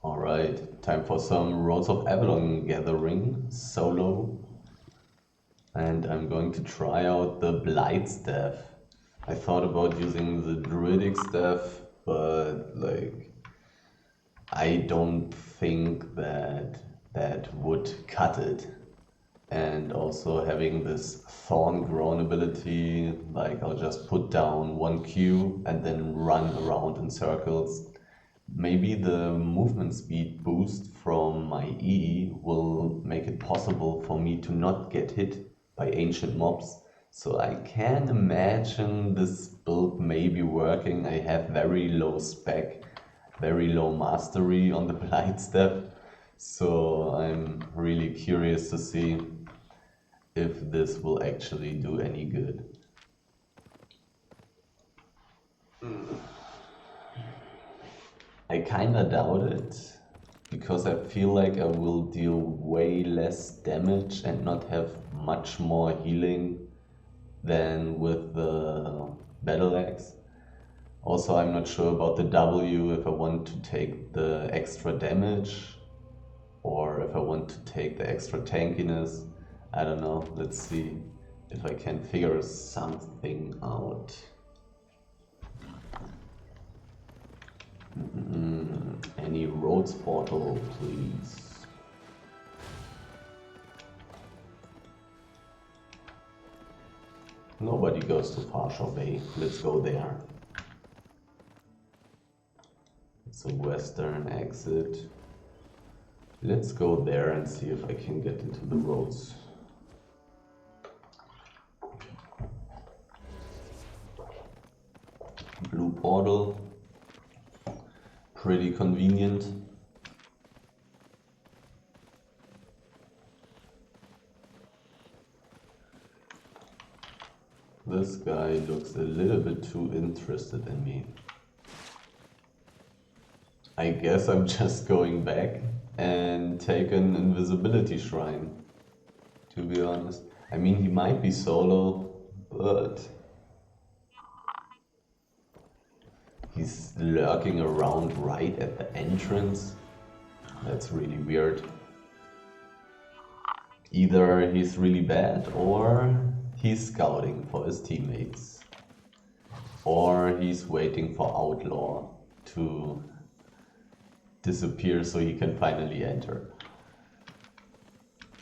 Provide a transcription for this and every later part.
Alright, time for some Roads of Avalon gathering solo. And I'm going to try out the Blight staff. I thought about using the Druidic staff, but I don't think that would cut it. And also having this Thorn Grown ability, I'll just put down one Q and then run around in circles. Maybe the movement speed boost from my E will make it possible for me to not get hit by ancient mobs. So I can imagine this build may be working. I have very low spec, very low mastery on the Blight step. So I'm really curious to see if this will actually do any good. I kinda doubt it, because I feel like I will deal way less damage and not have much more healing than with the Battle Axe. Also, I'm not sure about the W, if I want to take the extra damage or if I want to take the extra tankiness. I don't know, let's see if I can figure something out. Any roads portal, please. Nobody goes to Partial Bay. Let's go there. It's a western exit. Let's go there and see if I can get into the roads. Blue portal. Pretty convenient. This guy looks a little bit too interested in me. I guess I'm just going back and take an invisibility shrine, to be honest. I mean, he might be solo, but he's lurking around right at the entrance. That's really weird. Either he's really bad or he's scouting for his teammates. Or he's waiting for Outlaw to disappear so he can finally enter.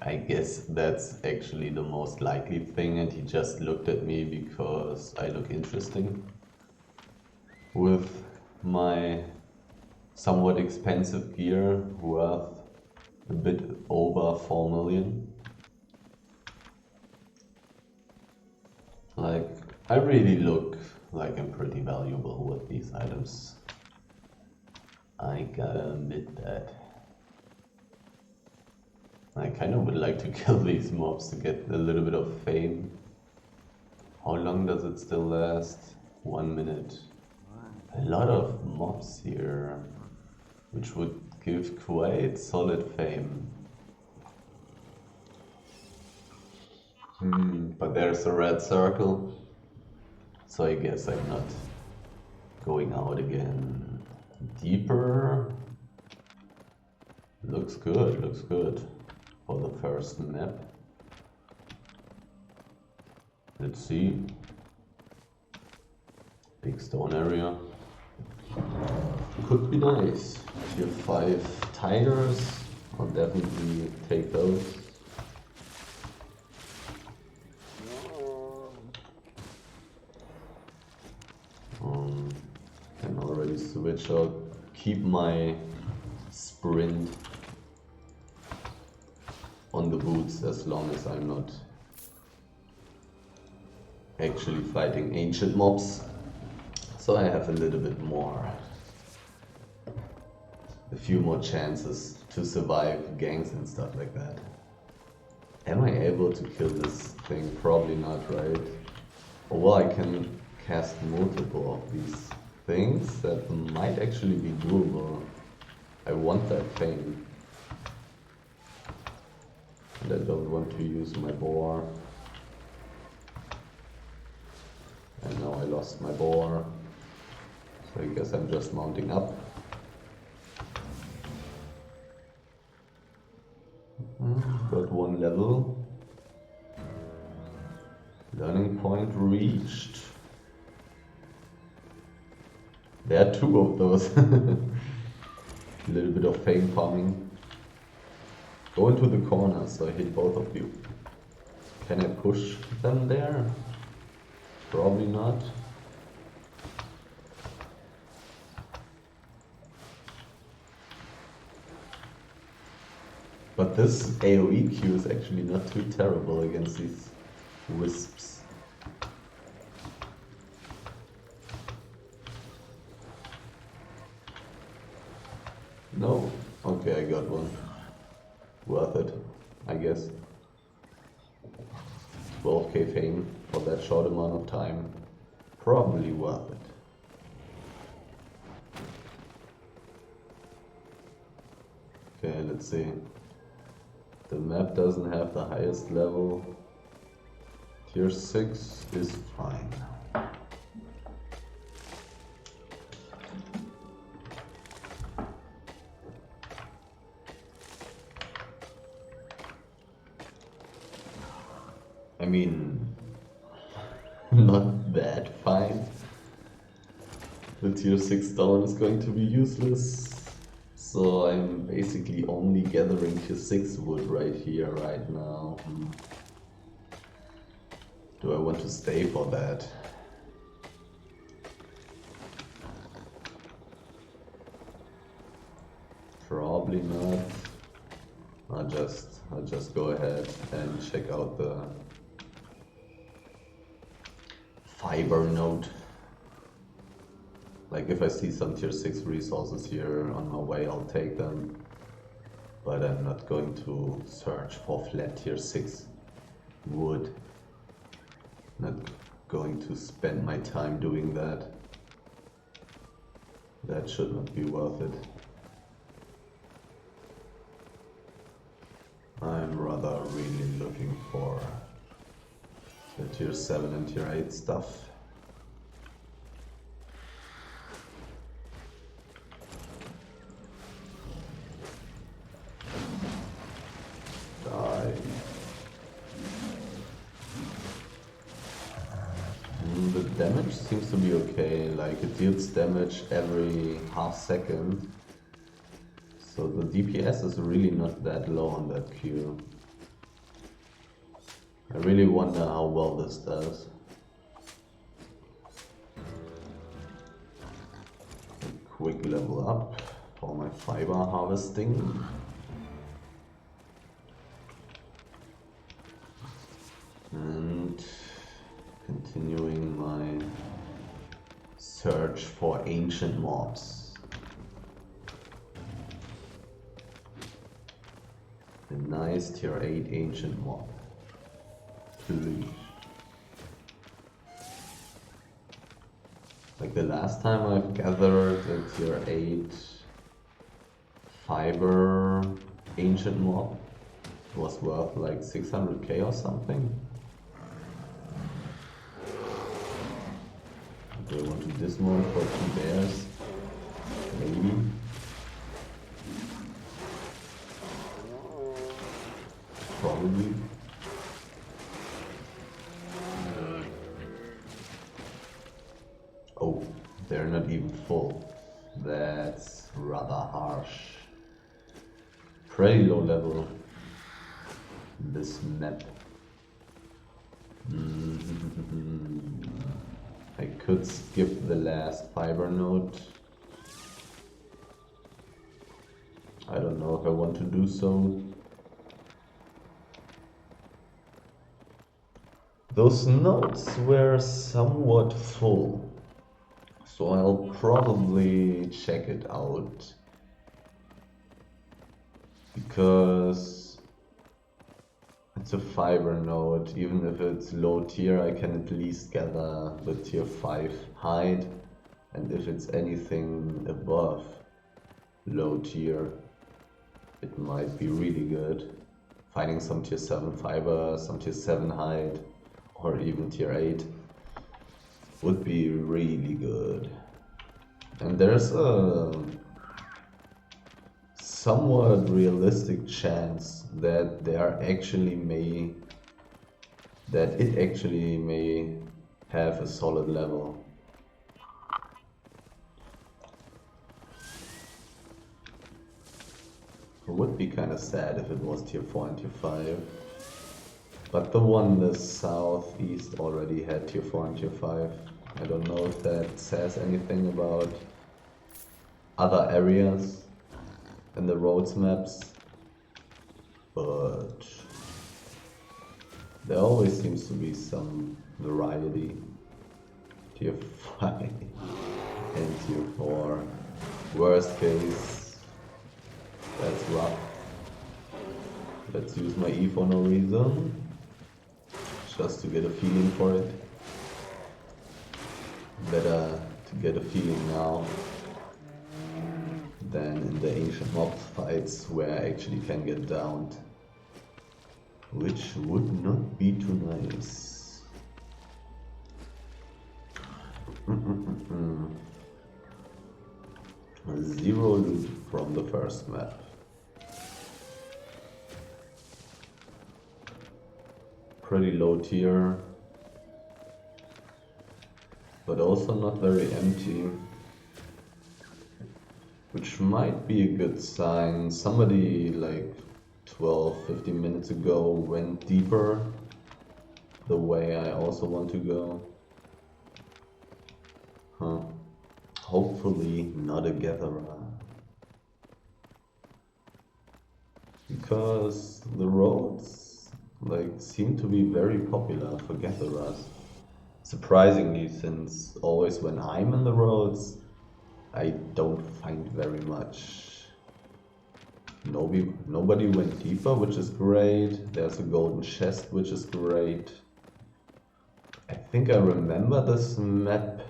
I guess that's actually the most likely thing, and he just looked at me because I look interesting with my somewhat expensive gear worth a bit over 4 million. I really look like I'm pretty valuable with these items. I gotta admit that. I kind of would like to kill these mobs to get a little bit of fame. How long does it still last? 1 minute. A lot of mobs here, which would give quite solid fame. But there's a red circle, so I guess I'm not going out again. Deeper. Looks good for the first map. Let's see. Big stone area. Could be nice. If you have 5 tigers, I'll definitely take those. Can already switch out, keep my sprint on the boots as long as I'm not actually fighting ancient mobs. So I have a little bit more, a few more chances to survive ganks and stuff like that. Am I able to kill this thing? Probably not, right? Or well, I can cast multiple of these things. That might actually be doable. I want that thing. And I don't want to use my boar. And now I lost my boar. So I guess I'm just mounting up. Got one level. Learning point reached. There are two of those. A little bit of fame farming. Go into the corner so I hit both of you. Can I push them there? Probably not. But this AoE Q is actually not too terrible against these wisps. No? Okay, I got one. Worth it, I guess. 12k fame for that short amount of time. Probably worth it. Okay, let's see. The map doesn't have the highest level. Tier 6 is fine. I mean, not that fine. The tier 6 stone is going to be useless. So I'm basically only gathering tier 6 wood right here, right now. Do I want to stay for that? Probably not. I'll just go ahead and check out the fiber node. Like if I see some tier 6 resources here on my way, I'll take them. But I'm not going to search for flat tier 6 wood. Not going to spend my time doing that. That should not be worth it. I'm rather really looking for the tier 7 and tier 8 stuff. The damage seems to be okay, like it deals damage every half second. So the DPS is really not that low on that Q. I really wonder how well this does. A quick level up for my fiber harvesting. And continuing my search for ancient mobs. A nice tier 8 ancient mob. Please. Like the last time I've gathered a tier 8 fiber ancient mob, it was worth like 600k or something. Do I want to dismount for 2 bears? Maybe. Probably. Oh, they're not even full. That's rather harsh. Pretty low level. This map. I could skip the last fiber node. I don't know if I want to do so. Those nodes were somewhat full, so I'll probably check it out. Because it's a fiber node, even if it's low tier, I can at least gather the tier 5 hide, and if it's anything above low tier, it might be really good. Finding some tier 7 fiber, some tier 7 hide, or even tier 8 would be some somewhat realistic chance that it actually may have a solid level. It would be kind of sad if it was tier 4 and tier 5. But the one in the southeast already had tier 4 and tier 5. I don't know if that says anything about other areas in the roads maps, but there always seems to be some variety. Tier 5 and tier 4. Worst case, that's rough. Let's use my E for no reason, just to get a feeling for it. Better to get a feeling now than in the ancient mob fights where I actually can get downed, which would not be too nice. Zero loot from the first map. Pretty low tier, but also not very empty, which might be a good sign. Somebody like 12-15 minutes ago went deeper the way I also want to go. Hopefully not a gatherer, because the roads seem to be very popular for gatherers. Surprisingly, since always when I'm in the roads, I don't find very much. Nobody went deeper, which is great. There's a golden chest, which is great. I think I remember this map.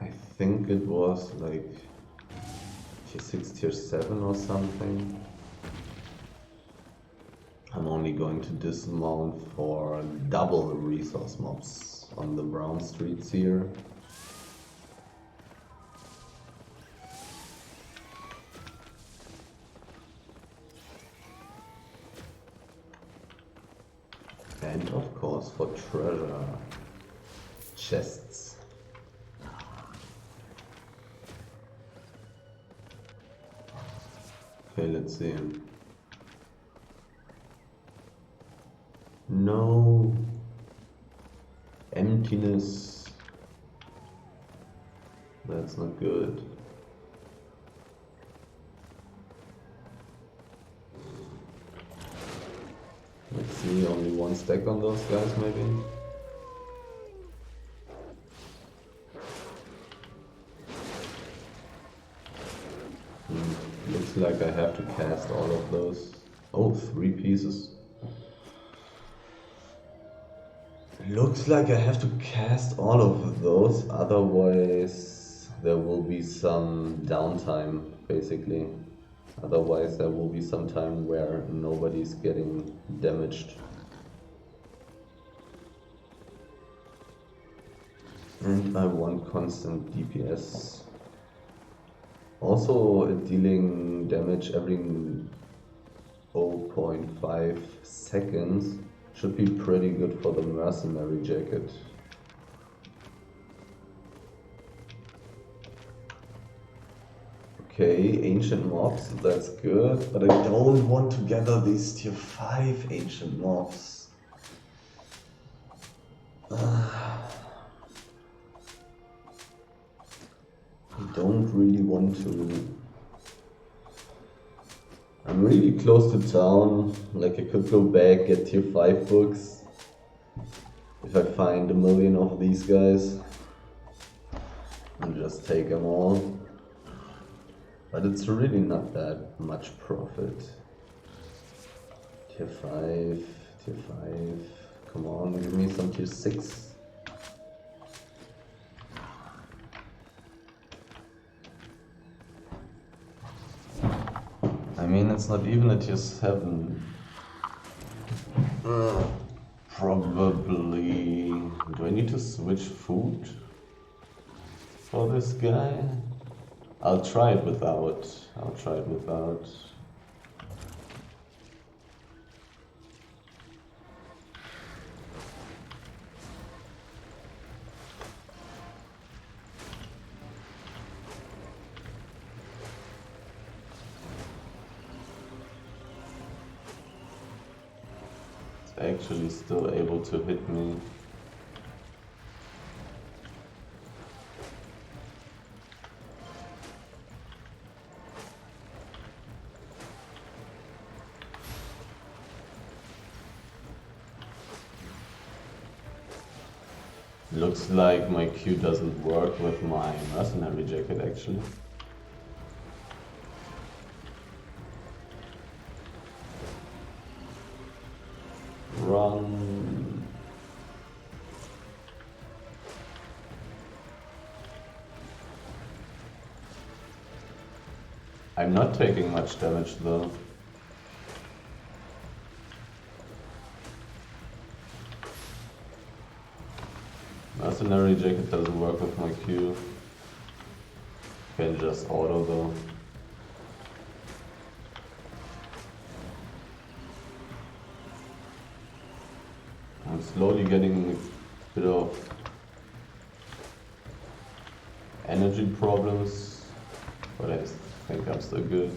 I think it was like tier 6, tier 7 or something. I'm only going to dismount for double resource mobs on the brown streets here. And of course for treasure chests. Okay, let's see. No emptiness. That's not good. Let's see, only one stack on those guys maybe. Looks like I have to cast all of those. Oh, 3 pieces. Looks like I have to cast all of those, otherwise there will be some downtime, basically. Otherwise there will be some time where nobody's getting damaged. And I want constant DPS. Also dealing damage every 0.5 seconds should be pretty good for the mercenary jacket. Okay, ancient mobs, that's good, but I don't want to gather these tier 5 ancient mobs. I don't really want to. I'm really close to town, like I could go back, get tier 5 books. If I find 1 million of these guys, and just take them all. But it's really not that much profit. Tier 5, tier 5, come on, give me some tier 6. I mean, it's not even a tier 7. Probably. Do I need to switch food for this guy? I'll try it without. I'll try it without. It's actually still able to hit me. Looks like my Q doesn't work with my mercenary jacket actually. Run. I'm not taking much damage though. Mercenary jacket doesn't work with my Q. Can just auto though. I'm slowly getting a bit of energy problems, but I think I'm still good.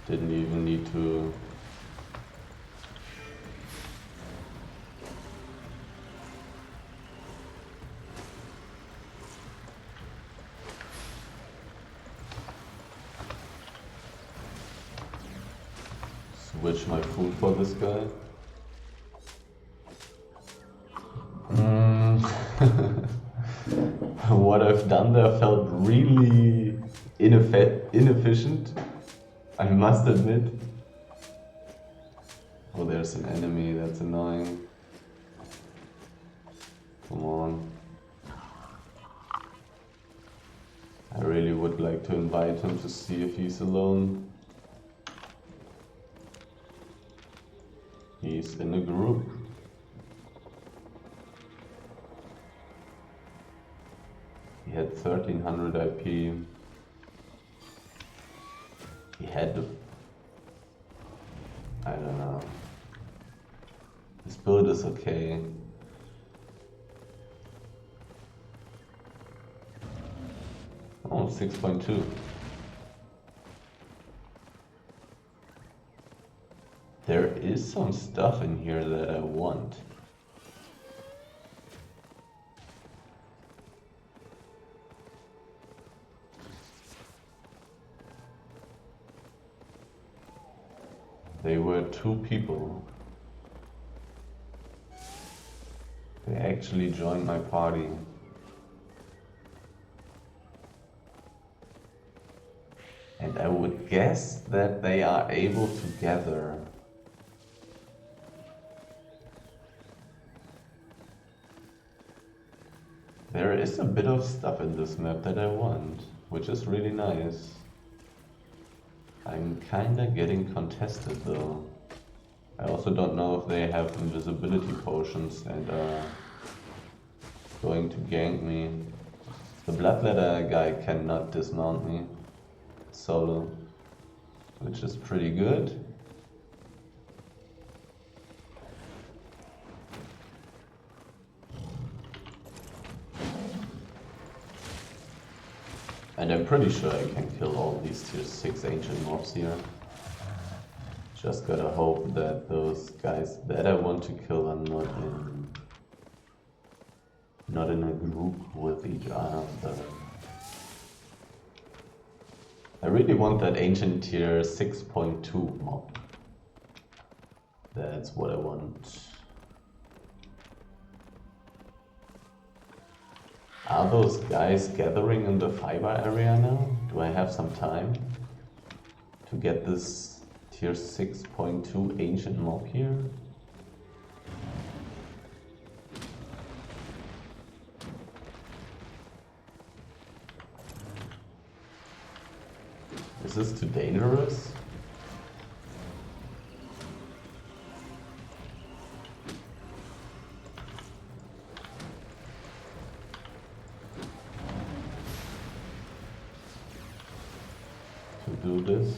Didn't even need to switch my food for this guy. What I've done there felt really inefficient, I must admit. Oh, there's an enemy, that's annoying. Come on. I really would like to invite him to see if he's alone. He's in a group. He had 1300 IP. He had the... I don't know. His build is okay. Oh, 6.2. There is some stuff in here that I want. They were 2 people. They actually joined my party. And I would guess that they are able to gather. There is a bit of stuff in this map that I want, which is really nice. I'm kinda getting contested though. I also don't know if they have invisibility potions and are going to gank me. The Bloodletter guy cannot dismount me solo, which is pretty good. And I'm pretty sure I can kill all these tier 6 ancient mobs here. Just gotta hope that those guys that I want to kill are not in a group with each other. I really want that ancient tier 6.2 mob. That's what I want. Are those guys gathering in the fiber area now? Do I have some time to get this tier 6.2 ancient mob here? Is this too dangerous? do this.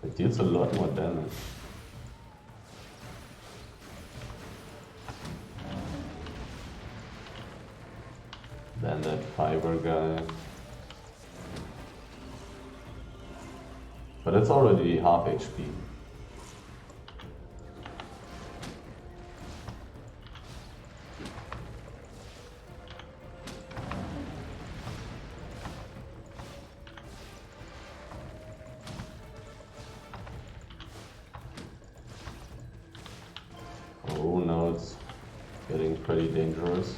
It deals a lot more damage. Than that fiber guy. But it's already half HP. Oh, now it's getting pretty dangerous.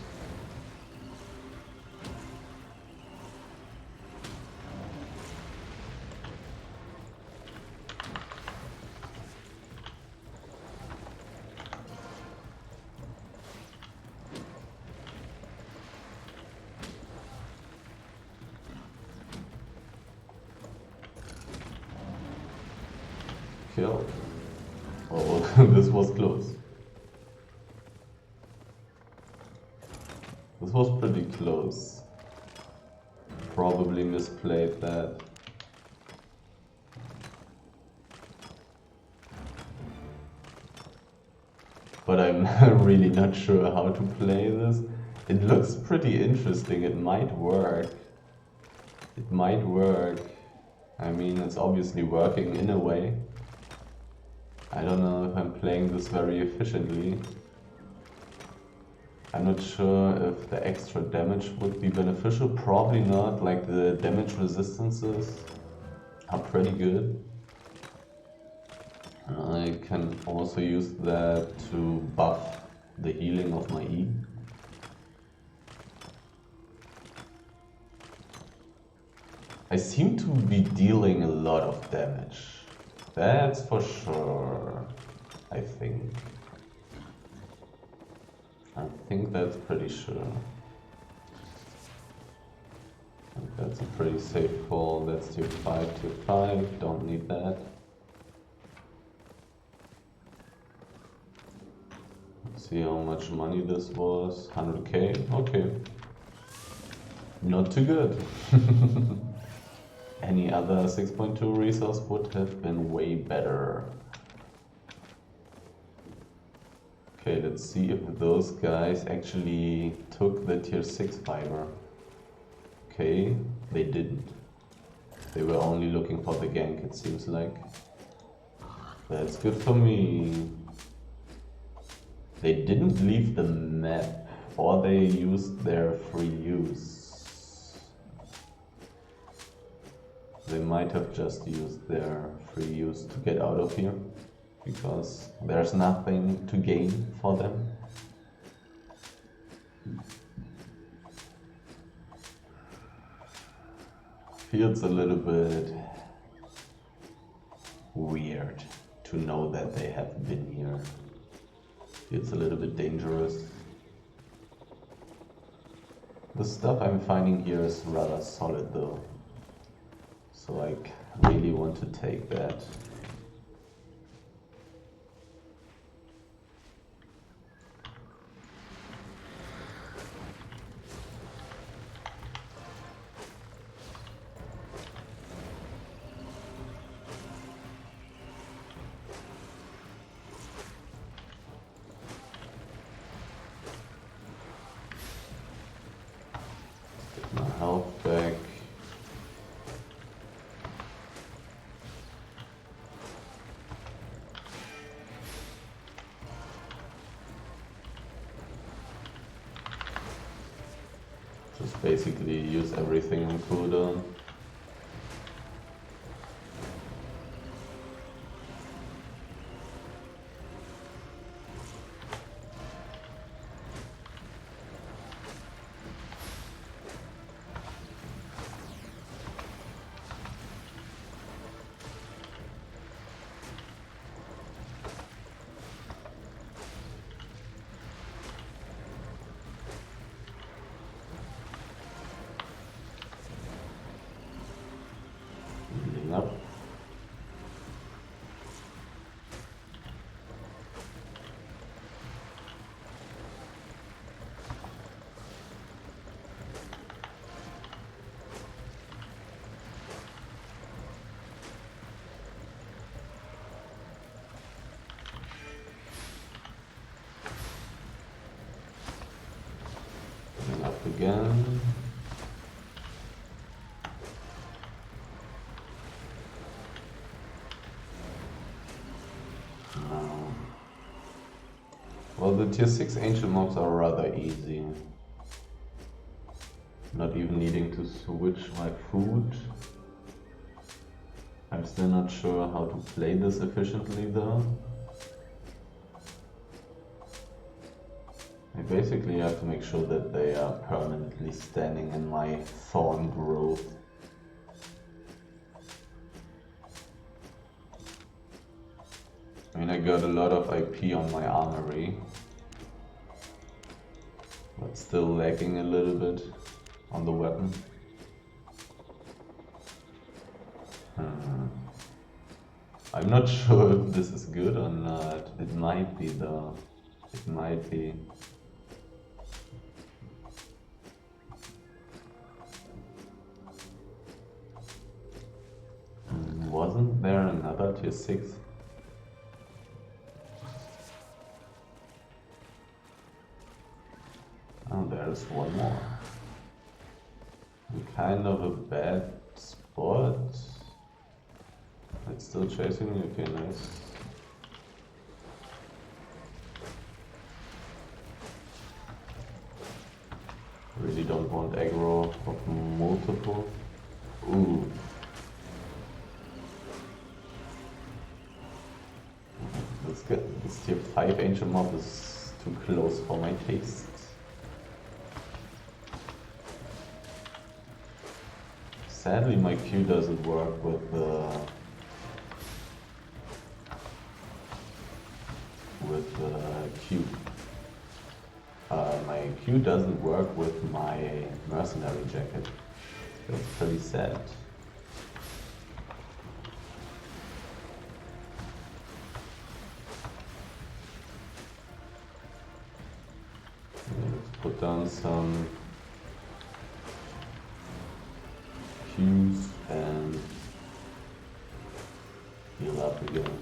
Killed. Oh, this was close. This was pretty close. Probably misplayed that. But I'm really not sure how to play this. It looks pretty interesting. It might work. It might work. I mean, it's obviously working in a way. I don't know if I'm playing this very efficiently. I'm not sure if the extra damage would be beneficial. Probably not, like the damage resistances are pretty good. I can also use that to buff the healing of my E. I seem to be dealing a lot of damage. That's for sure, I think. I think that's pretty sure. And that's a pretty safe call. That's tier 5, don't need that. Let's see how much money this was. 100k, okay. Not too good. Any other 6.2 resource would have been way better. Okay, let's see if those guys actually took the tier 6 fiber. Okay, they didn't. They were only looking for the gank, it seems like. That's good for me. They didn't leave the map, or they used their free use. They might have just used their free use to get out of here, because there's nothing to gain for them. Feels a little bit weird to know that they have been here. Feels a little bit dangerous. The stuff I'm finding here is rather solid though. So I really want to take that. Get my health back. Just basically use everything on cooldown. So the tier 6 ancient mobs are rather easy. Not even needing to switch my food. I'm still not sure how to play this efficiently though. I basically have to make sure that they are permanently standing in my thorn grove. I mean, I got a lot of IP on my armory, but still lacking a little bit on the weapon. I'm not sure if this is good or not. It might be though. It might be. Wasn't there another tier 6? Oh, there's one more. In kind of a bad spot. It's still chasing me, okay, nice. Really don't want aggro of multiple. Ooh. This tier 5 ancient mob is too close for my taste. Sadly, my Q doesn't work with the Q. My Q doesn't work with my mercenary jacket. That's pretty sad. Let's put down some Qs and heal up again.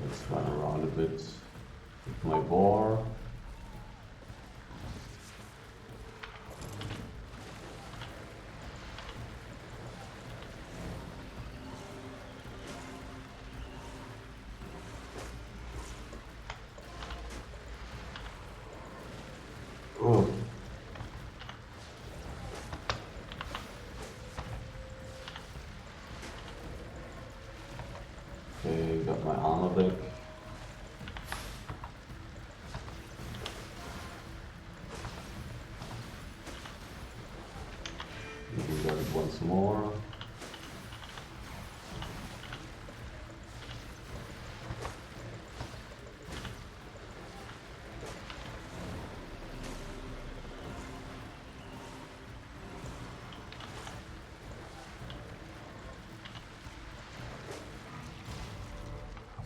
Let's run around a bit with my boar. Oh. Okay, got my armor back. We got it once more.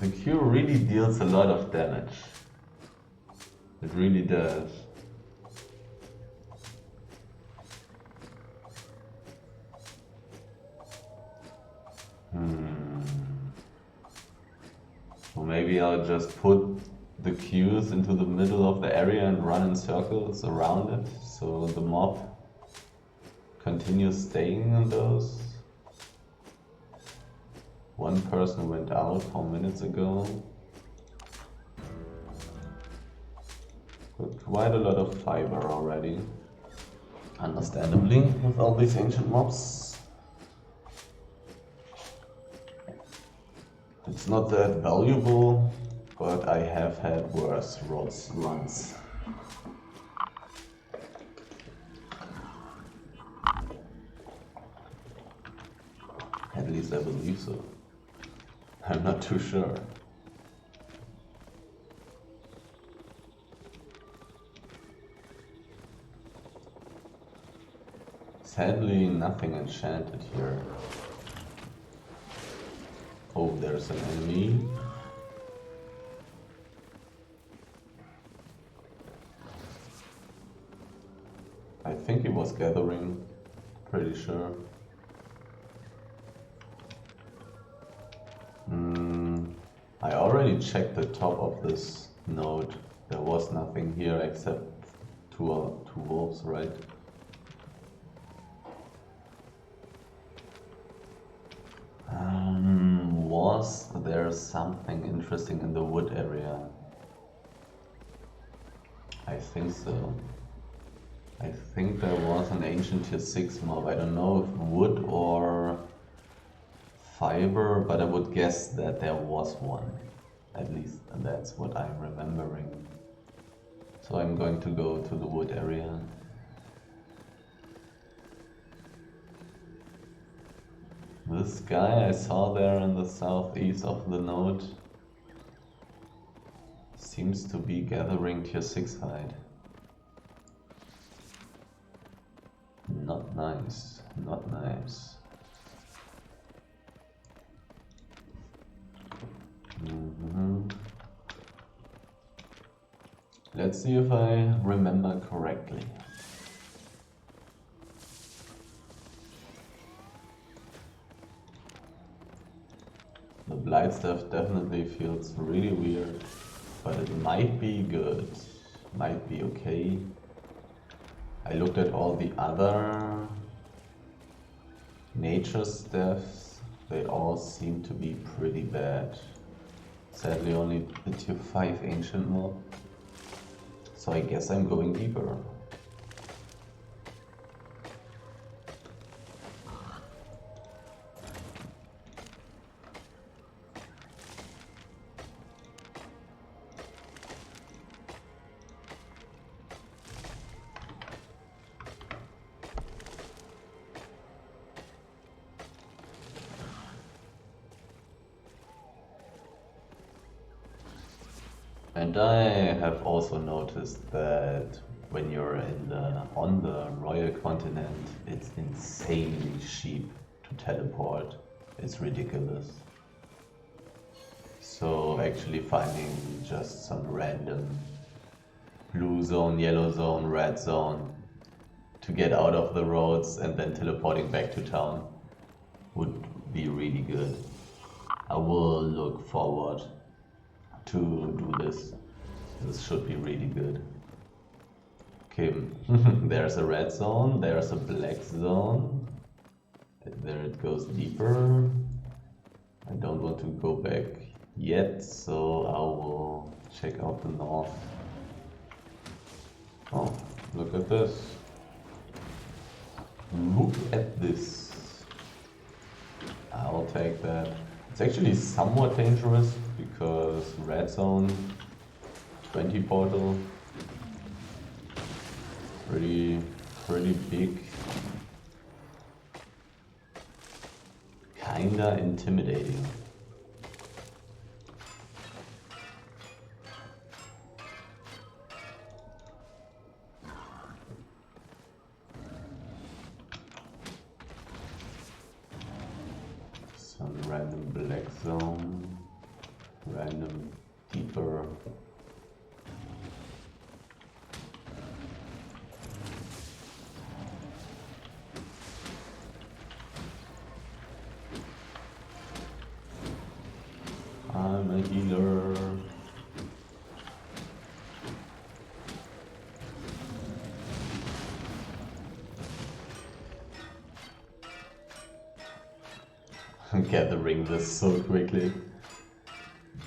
The Q really deals a lot of damage. It really does. Or maybe I'll just put the Qs into the middle of the area and run in circles around it, so the mob continues staying in those. One person went out 4 minutes ago. Got quite a lot of fiber already. Understandably, with all these ancient mobs. It's not that valuable, but I have had worse runs. At least I believe so. I'm not too sure. Sadly, nothing enchanted here. Oh, there's an enemy. I think he was gathering, pretty sure. I already checked the top of this node. There was nothing here except two wolves, right? was there something interesting in the wood area? I think so. I think there was an ancient tier 6 mob. I don't know if wood or fiber, but I would guess that there was one. At least that's what I'm remembering. So I'm going to go to the wood area. This guy I saw there in the southeast of the node seems to be gathering tier 6 hide. Not nice, not nice. Let's see if I remember correctly. The blight stuff definitely feels really weird, but it might be good, might be okay. I looked at all the other nature stuffs, they all seem to be pretty bad. Sadly only the tier 5 ancient mob, so I guess I'm going deeper. And I have also noticed that when you're on the royal continent, it's insanely cheap to teleport. It's ridiculous. So actually finding just some random blue zone, yellow zone, red zone to get out of the roads and then teleporting back to town would be really good. I will look forward to do this. This should be really good. Okay, there's a red zone, there's a black zone. There it goes deeper. I don't want to go back yet, so I will check out the north. Oh, look at this. Look at this. I'll take that. It's actually somewhat dangerous because red zone 20 portal, pretty big, kinda intimidating. Some random black zone, random deeper. I'm a healer. Gathering this so quickly.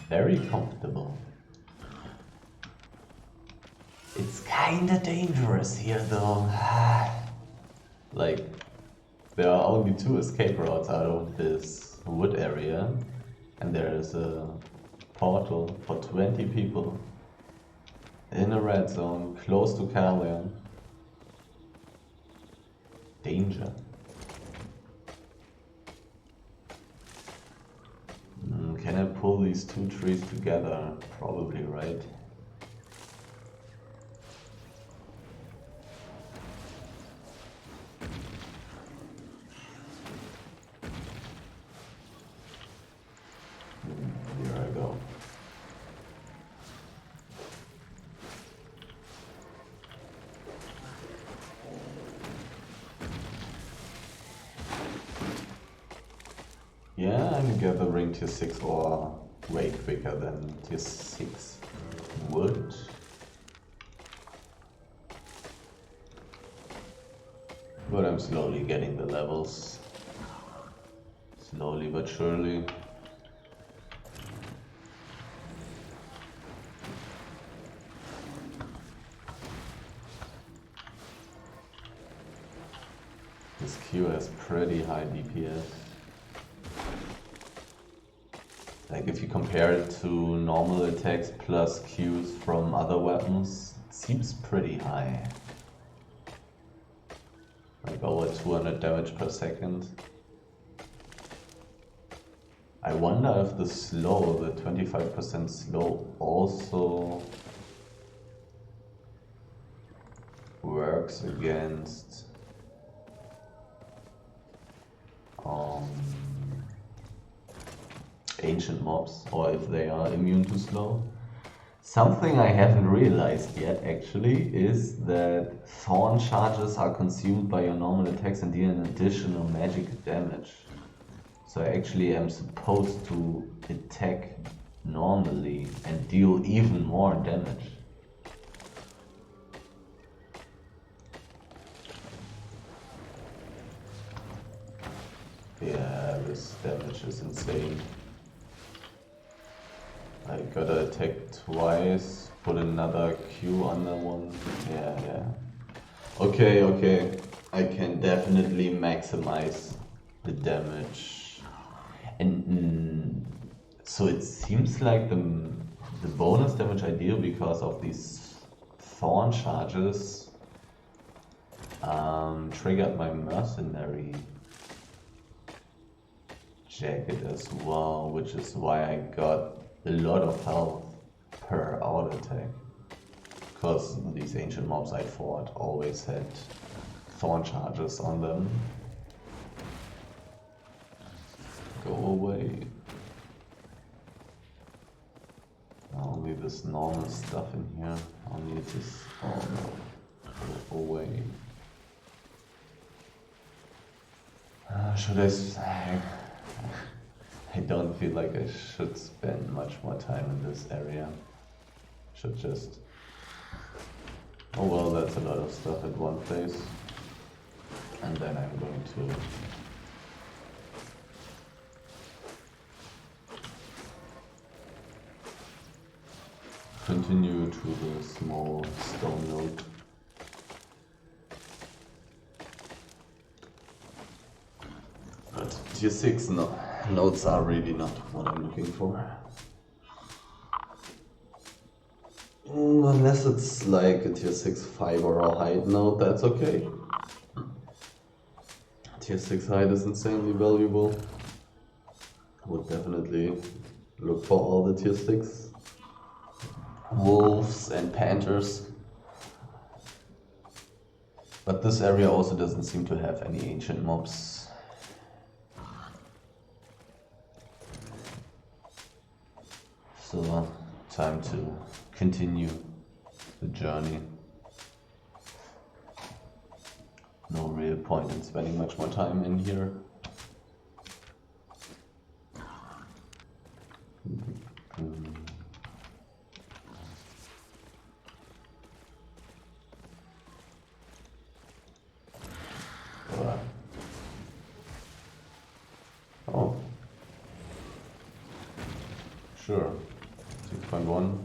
Very comfortable. It's kinda dangerous here though. Like, there are only 2 escape routes out of this wood area. And there is a portal for 20 people in a red zone close to Albion. Danger. Can I pull these 2 trees together? Probably, right? Here I go. Yeah, I'm gathering tier 6 ore way quicker than tier 6 wood. But I'm slowly getting the levels. Slowly but surely. This Q has pretty high DPS. Like if you compare it to normal attacks plus Qs from other weapons, it seems pretty high. Like over 200 damage per second. I wonder if the slow, the 25% slow, also works against ancient mobs, or if they are immune to slow. Something I haven't realized yet actually is that thorn charges are consumed by your normal attacks and deal an additional magic damage. So I actually am supposed to attack normally and deal even more damage. Yeah, this damage is insane. I gotta attack twice, put another Q under one. Yeah. Okay. I can definitely maximize the damage. And so it seems like the bonus damage I deal because of these thorn charges triggered my mercenary jacket as well, which is why I got a lot of health per auto attack. Because these ancient mobs I fought always had thorn charges on them. Go away. Only this normal stuff in here. Only this. Oh no. Go away. Should I don't feel like I should spend much more time in this area. Should just... Oh well, that's a lot of stuff at one place. And then I'm going to... continue to the small stone node. But tier 6 nodes are really not what I'm looking for. Unless it's like a tier 6 fiber or height node, that's okay. Tier 6 height is insanely valuable. Would definitely look for all the tier 6 wolves and panthers. But this area also doesn't seem to have any ancient mobs. So, time to continue the journey. No real point in spending much more time in here. Oh. Sure. 6.1.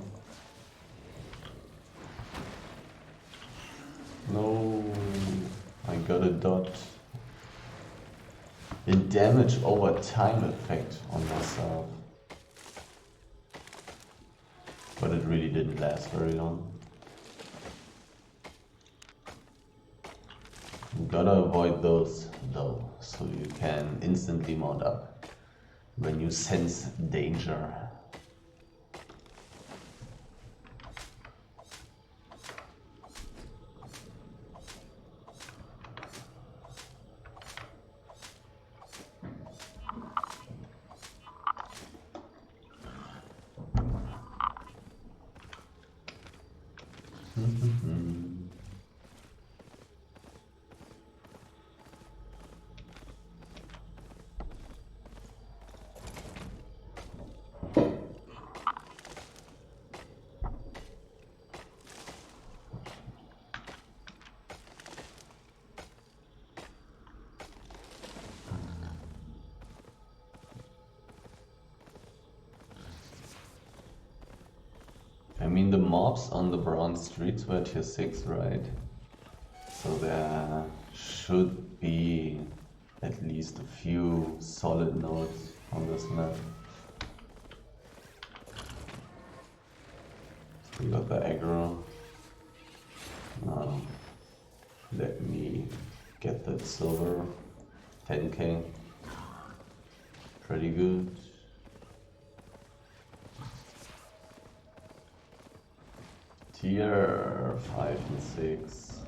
No, I got a dot. The damage over time effect on myself. But it really didn't last very long. You gotta avoid those though, so you can instantly mount up when you sense danger. I mean, the mobs on the bronze streets were tier 6, right? So there should be at least a few solid nodes on this map. We got the aggro. Let me get that silver. 10k. Pretty good. Tier 5 and 6.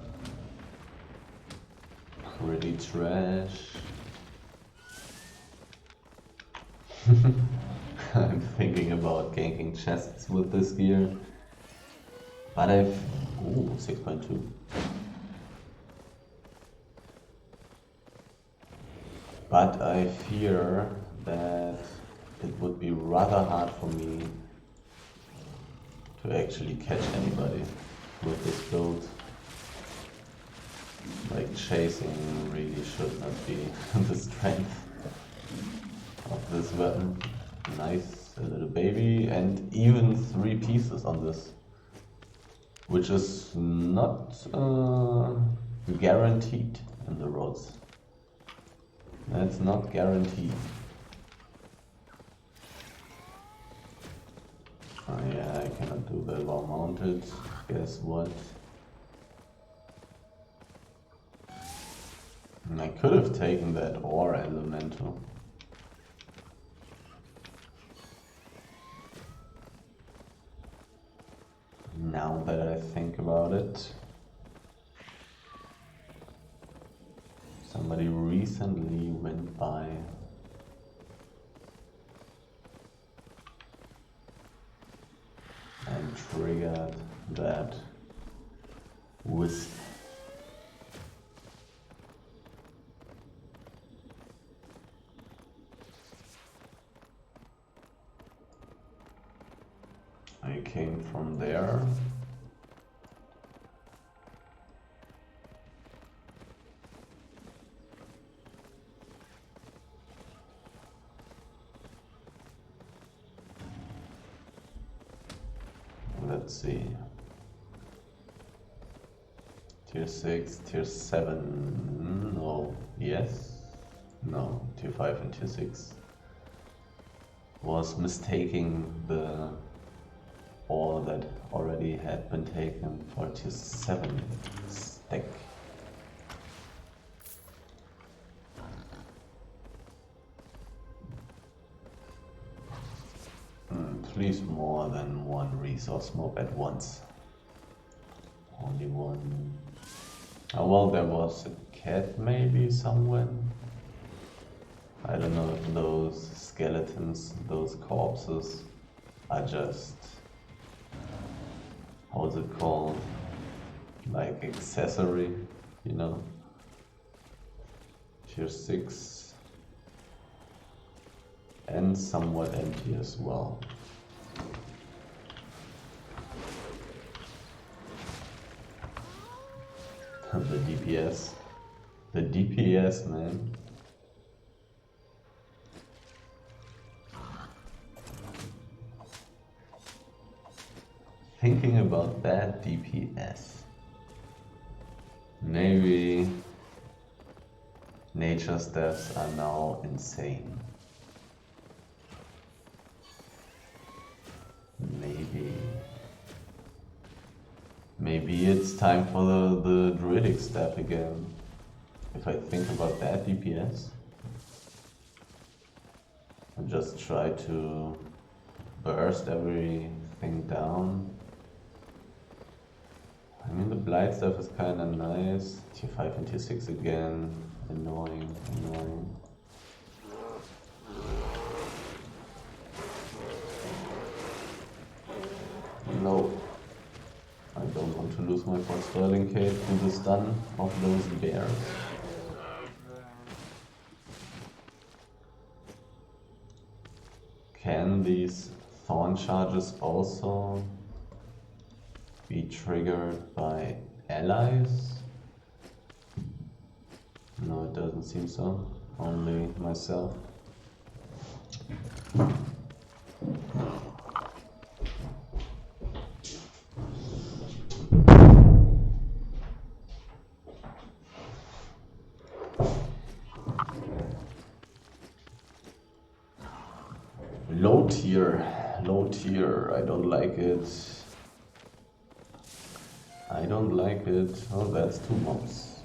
Pretty trash. I'm thinking about ganking chests with this gear. But ooh, 6.2. But I fear that it would be rather hard for me to actually catch anybody with this build. Like, chasing really should not be the strength of this weapon. Nice, a little baby, and even 3 pieces on this, which is not guaranteed in the roads. That's not guaranteed. Oh yeah, I cannot do that while mounted. Guess what? I could have taken that ore elemental. Now that I think about it. Somebody recently went by and triggered that wisp. I came from there. Let's see. Tier 6, Tier 7, no, yes, no, Tier 5 and Tier 6. Was mistaking the ore that already had been taken for Tier 7 stack. Please, more than one resource mob at once. Only one. Oh well, there was a cat maybe somewhere. I don't know if those skeletons, those corpses are just, how's it called? Like accessory, you know? Tier 6 and somewhat empty as well. The DPS. The DPS, man. Thinking about that DPS. Maybe nature's deaths are now insane. Maybe it's time for the druidic staff again. If I think about that DPS. And just try to burst everything down. I mean, the blight stuff is kinda nice. Tier 5 and Tier 6 again. Annoying. No. I don't want to lose my 4 Sterling Cape to the stun of those bears. Can these thorn charges also be triggered by allies? No, it doesn't seem so. Only myself. here. I don't like it. I don't like it. Oh, that's 2 mobs.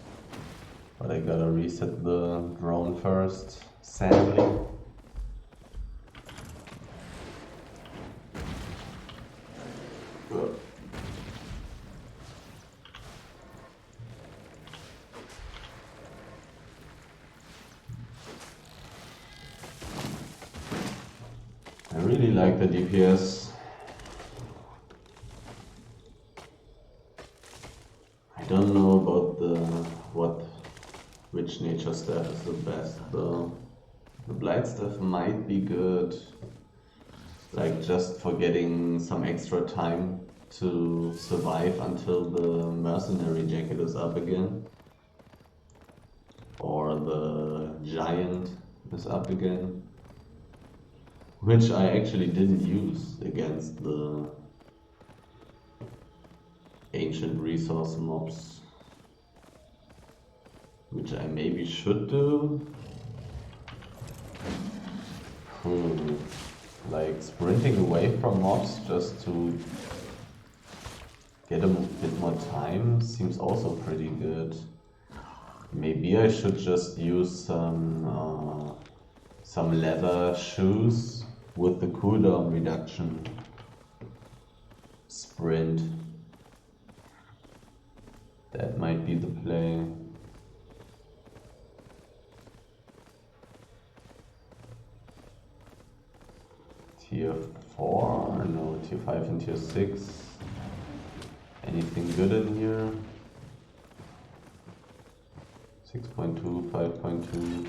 But I gotta reset the drone first, sadly. I really like the DPS. I don't know about which nature staff is the best though. The Blight staff might be good, like just for getting some extra time to survive until the mercenary jacket is up again. Or the giant is up again. Which I actually didn't use against the ancient resource mobs. Which I maybe should do. Like sprinting away from mobs just to get a bit more time seems also pretty good. Maybe I should just use some leather shoes with the cooldown reduction sprint. That might be the play. Tier 4? No, tier 5 and tier 6. Anything good in here? 6.2, 5.2.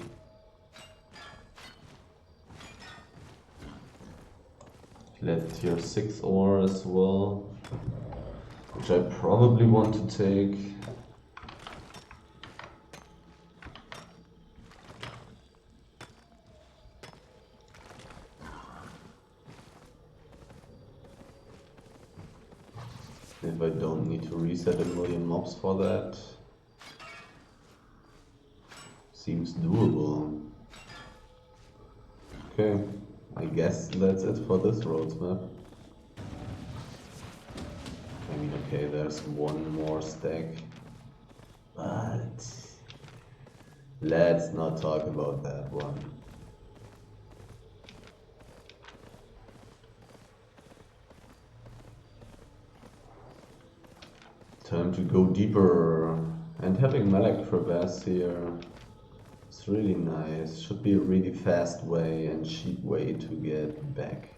Let tier 6 ore as well, which I probably want to take. If I don't need to reset a million mobs for that. Seems doable. Okay, I guess that's it for this roads map. I mean, okay, there's one more stack, but let's not talk about that one. Time to go deeper, and having Malak Crevasse here is really nice. Should be a really fast way and cheap way to get back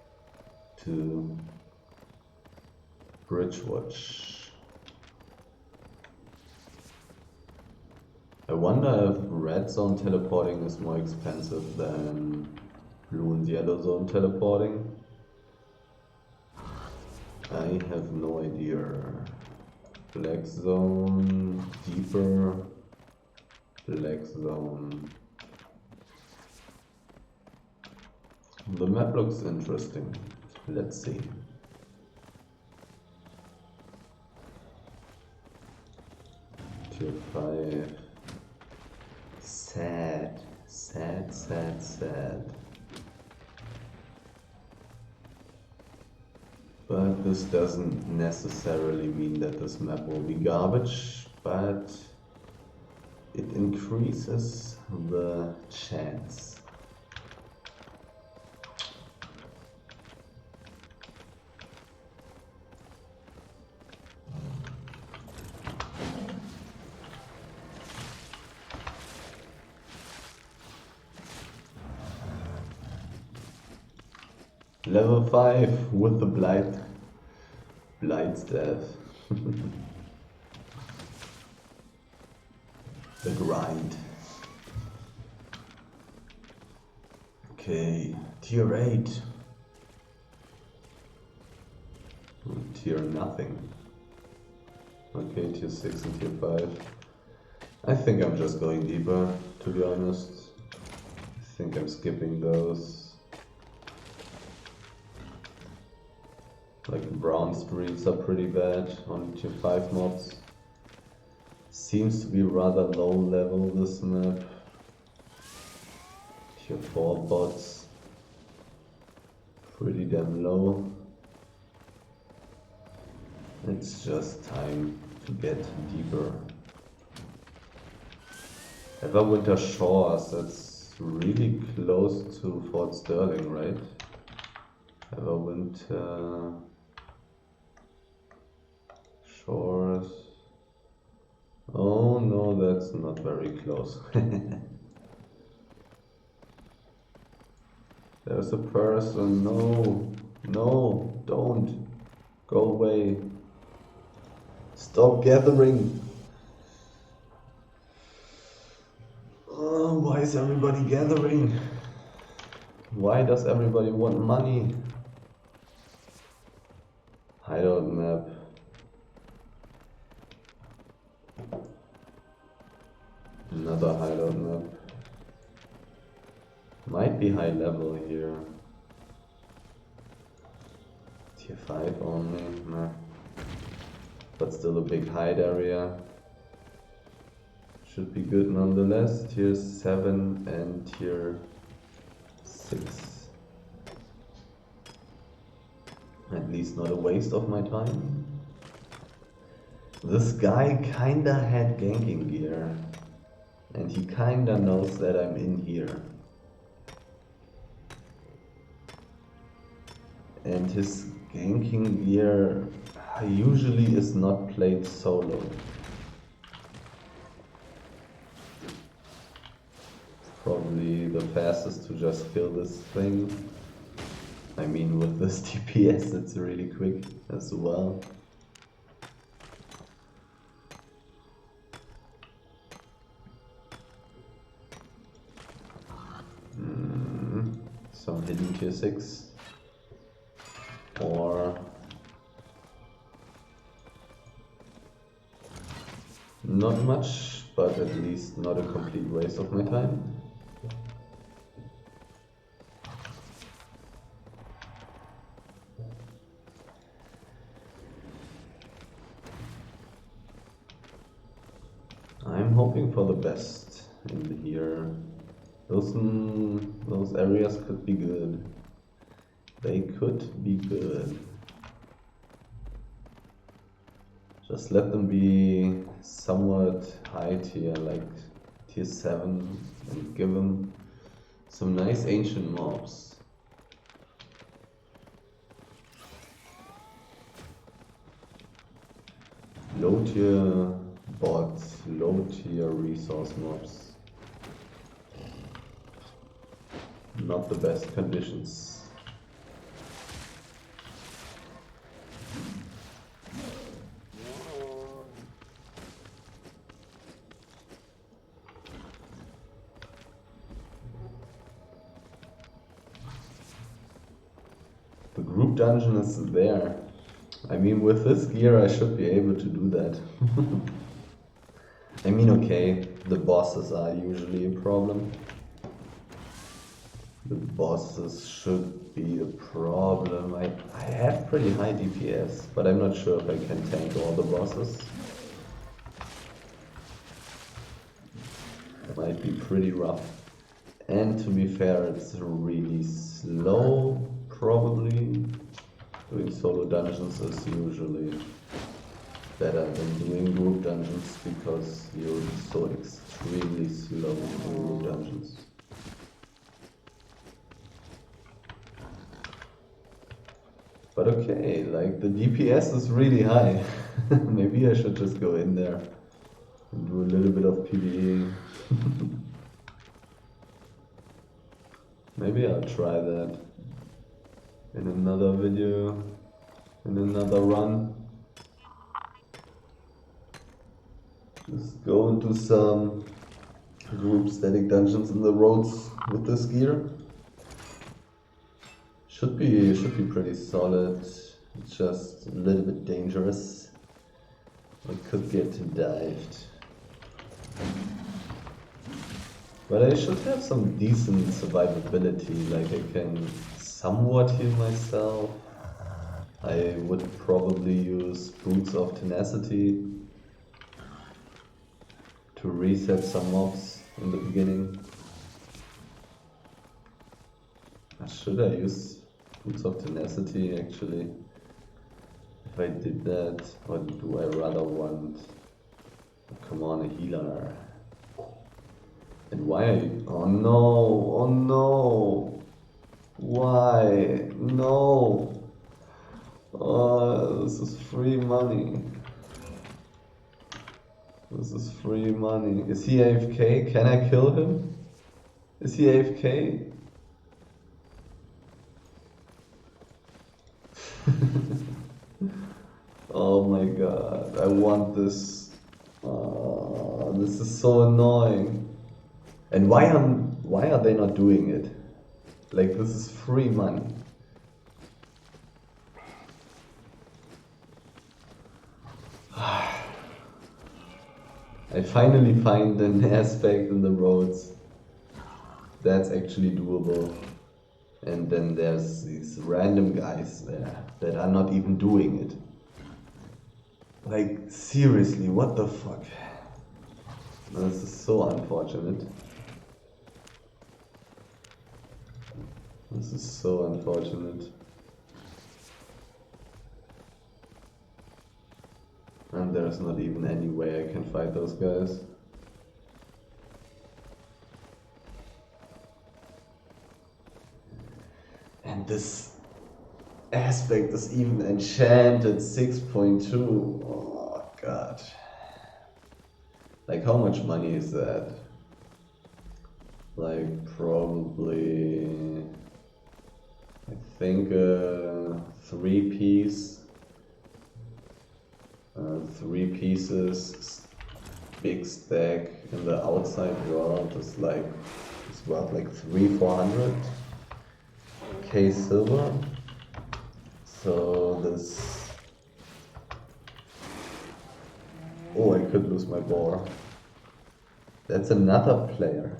to Bridgewatch. I wonder if red zone teleporting is more expensive than blue and yellow zone teleporting. I have no idea. Black zone, deeper, black zone. The map looks interesting. Let's see. Tier 5. Sad, sad, sad, sad. But this doesn't necessarily mean that this map will be garbage, but it increases the chance. Level 5 with the Blight staff. The grind. Okay, tier 8. Tier nothing. Okay, tier 6 and tier 5. I think I'm just going deeper, to be honest. I think I'm skipping those. Like brown streets are pretty bad on tier 5 mobs. Seems to be rather low level this map. Tier 4 bots. Pretty damn low. It's just time to get deeper. Everwinter Shores, that's really close to Fort Sterling, right? Everwinter Shores. Oh no, that's not very close. There's a person. No, no, don't. Go away. Stop gathering. Oh, why is everybody gathering? Why does everybody want money? Hideout map. Another hideout map. Might be high level here. Tier 5 only, nah. But still a big hide area. Should be good nonetheless. Tier 7 and tier 6. At least not a waste of my time. This guy kinda had ganking gear. And he kinda knows that I'm in here. And his ganking gear usually is not played solo. Probably the fastest to just kill this thing. I mean, with this DPS it's really quick as well. Some hidden tier 6. Or not much, but at least not a complete waste of my time. I'm hoping for the best in here. Those areas could be good. They could be good. Just let them be somewhat high tier, like tier 7, and give them some nice ancient mobs. Low tier bots, low tier resource mobs. Not the best conditions. The group dungeon is there. I mean, with this gear I should be able to do that. I mean, okay, the bosses are usually a problem. The bosses should be a problem. I have pretty high DPS, but I'm not sure if I can tank all the bosses. It might be pretty rough. And to be fair, it's really slow, probably. Doing solo dungeons is usually better than doing group dungeons because you're so extremely slow in group dungeons. But okay, like the DPS is really high. Maybe I should just go in there and do a little bit of PvE. Maybe I'll try that in another video, in another run. Just go into some group static dungeons in the roads with this gear. Should be pretty solid. It's just a little bit dangerous. I could get dived. But I should have some decent survivability, like I can somewhat heal myself. I would probably use Boots of Tenacity to reset some mobs in the beginning. Should I use Boots of Tenacity actually? If if I did that, or do I rather want... Come on, a healer. And why are you... Oh no, oh no! Why? No! Oh, this is free money. This is free money. Is he AFK? Can I kill him? Is he AFK? Oh my god, I want this. This is so annoying. And why are they not doing it? Like, this is free money. I finally find an aspect in the roads that's actually doable. And then there's these random guys there that are not even doing it. Like, seriously, what the fuck? This is so unfortunate. This is so unfortunate. And there's not even any way I can fight those guys. And this aspect is even enchanted 6.2. Oh god. Like, how much money is that? Like, probably... I think 3 pieces, big stack in the outside world is like, it's worth like 300-400 K silver. So this... Oh, I could lose my boar. That's another player.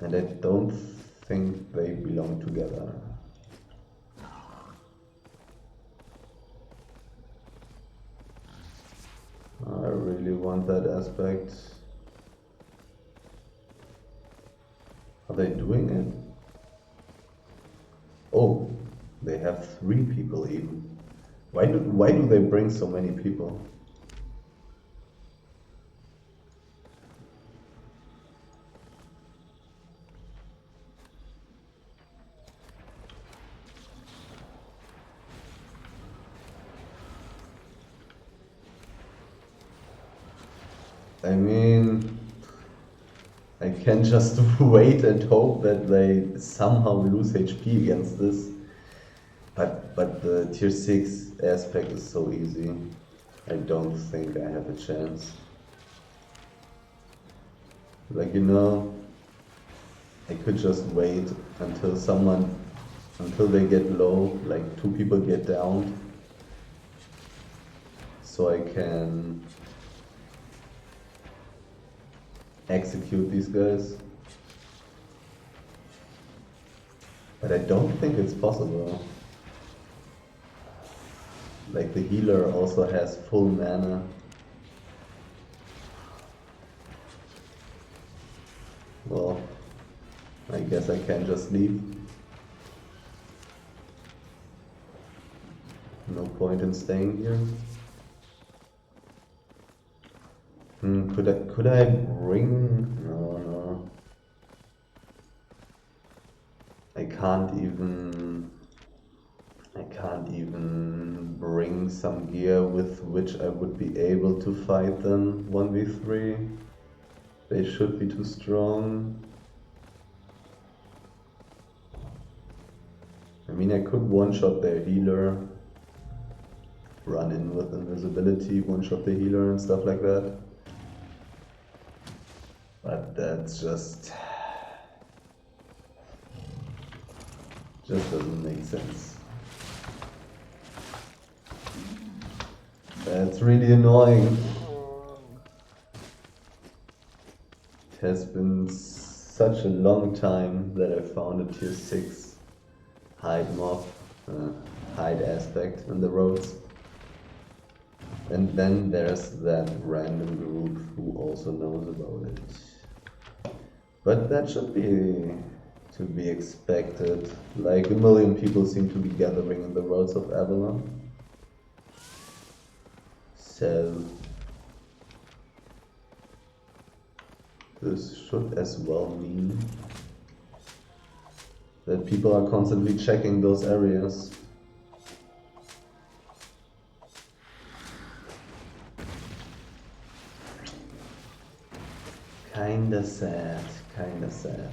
And I don't think they belong together. I really want that aspect. Are they doing it? Oh, they have 3 people even. Why do they bring so many people? I mean, I can just wait and hope that they somehow lose HP against this. But the tier 6 aspect is so easy. I don't think I have a chance. Like, you know, I could just wait until they get low, like 2 people get down. So I can execute these guys. But I don't think it's possible. Like, the healer also has full mana. Well, I guess I can just leave. No point in staying here. Could I bring... No. I can't even bring some gear with which I would be able to fight them 1v3. They should be too strong. I mean, I could one-shot their healer, run in with invisibility, one-shot the healer and stuff like that. But that's just doesn't make sense. That's really annoying. It has been such a long time that I found a tier 6 hide mob, hide aspect in the roads. And then there's that random group who also knows about it. But that should To be expected. Like 1 million people seem to be gathering in the worlds of Avalon. So this should as well mean that people are constantly checking those areas. Kinda sad, kinda sad.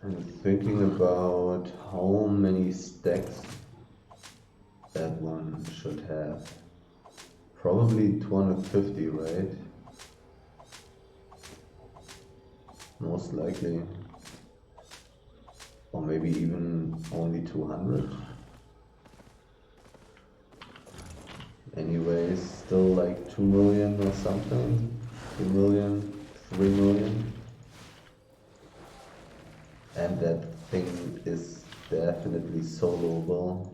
I'm thinking about how many stacks that one should have. Probably 250, right? Most likely. Or maybe even only 200. Anyways, still like 2 million or something. 2 million, 3 million. And that thing is definitely soloable.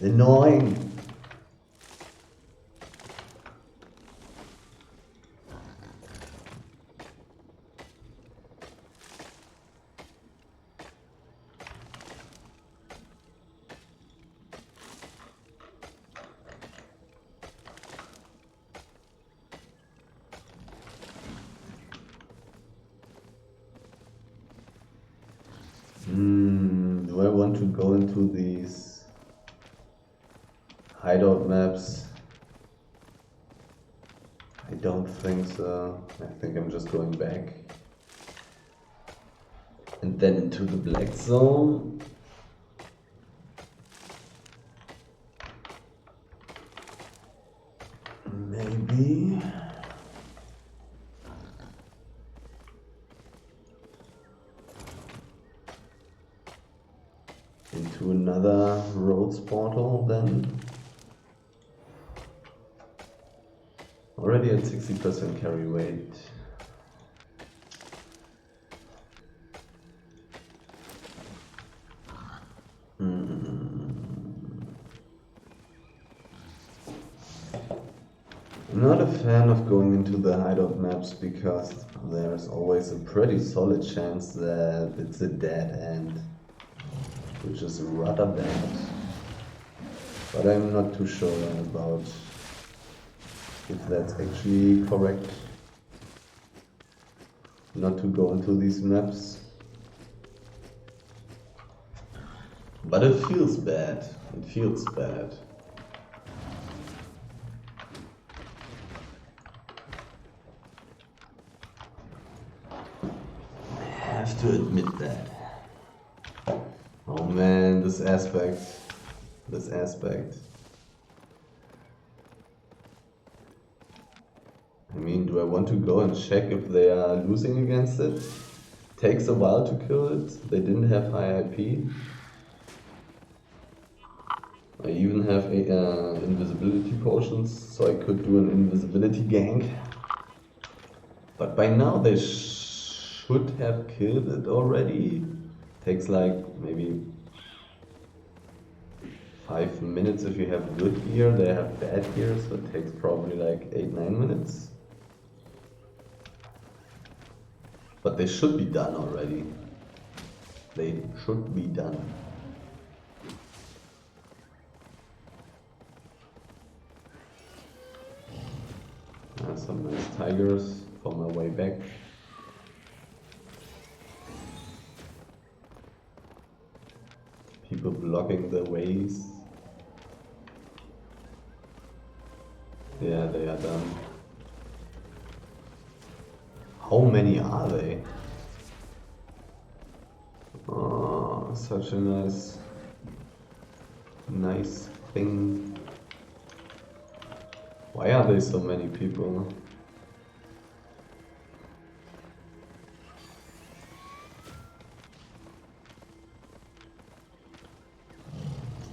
Annoying. Do I want to go into these hideout maps? I don't think so. I think I'm just going back. And then into the black zone. Maybe. Into another roads portal then. Already at 60% carry weight. I'm not a fan of going into the hideout maps because there's always a pretty solid chance that it's a dead end, which is rather bad. But I'm not too sure about if that's actually correct. Not to go into these maps. But it feels bad. It feels bad. I have to admit that. Oh man, this aspect. I mean, do I want to go and check if they are losing against it? Takes a while to kill it. They didn't have high IP. I even have invisibility potions, so I could do an invisibility gank. But by now they should have killed it already. Takes like maybe 5 minutes if you have good gear. They have bad gear, so it takes probably like 8-9 minutes. But they should be done already. They should be done. Some nice tigers for my way back. People blocking the ways. Yeah, they are done. How many are they? such a nice thing. Why are there so many people?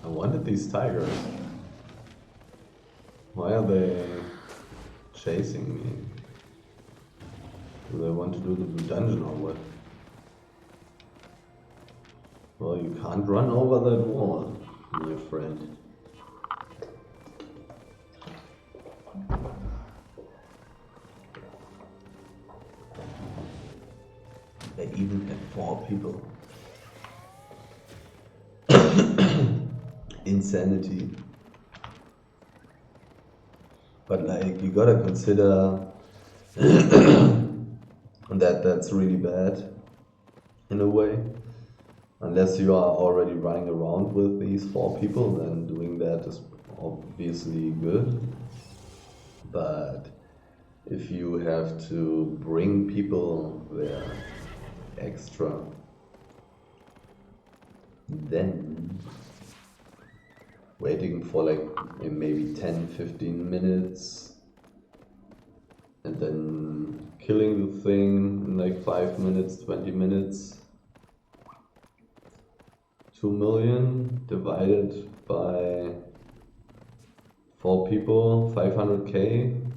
I wanted these tigers. Why are they chasing me? Do they want to do the blue dungeon or what? Well, you can't run over that wall, my friend. They even have 4 people. Insanity. But like, you gotta consider that that's really bad in a way. Unless you are already running around with these 4 people, then doing that is obviously good. But if you have to bring people there extra, then waiting for like maybe 10-15 minutes and then killing the thing in like 5 minutes, 20 minutes. 2 million divided by 4 people, 500k.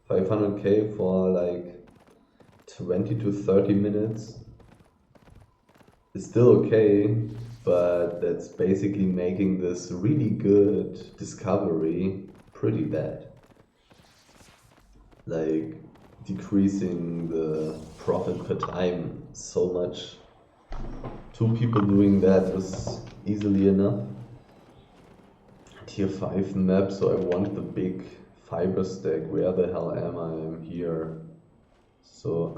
500k for like 20 to 30 minutes is still okay, but that's basically making this really good discovery pretty bad. Like decreasing the profit per time so much. 2 people doing that is easily enough. Tier 5 map, so I want the big fiber stack. Where the hell am I? I'm here. So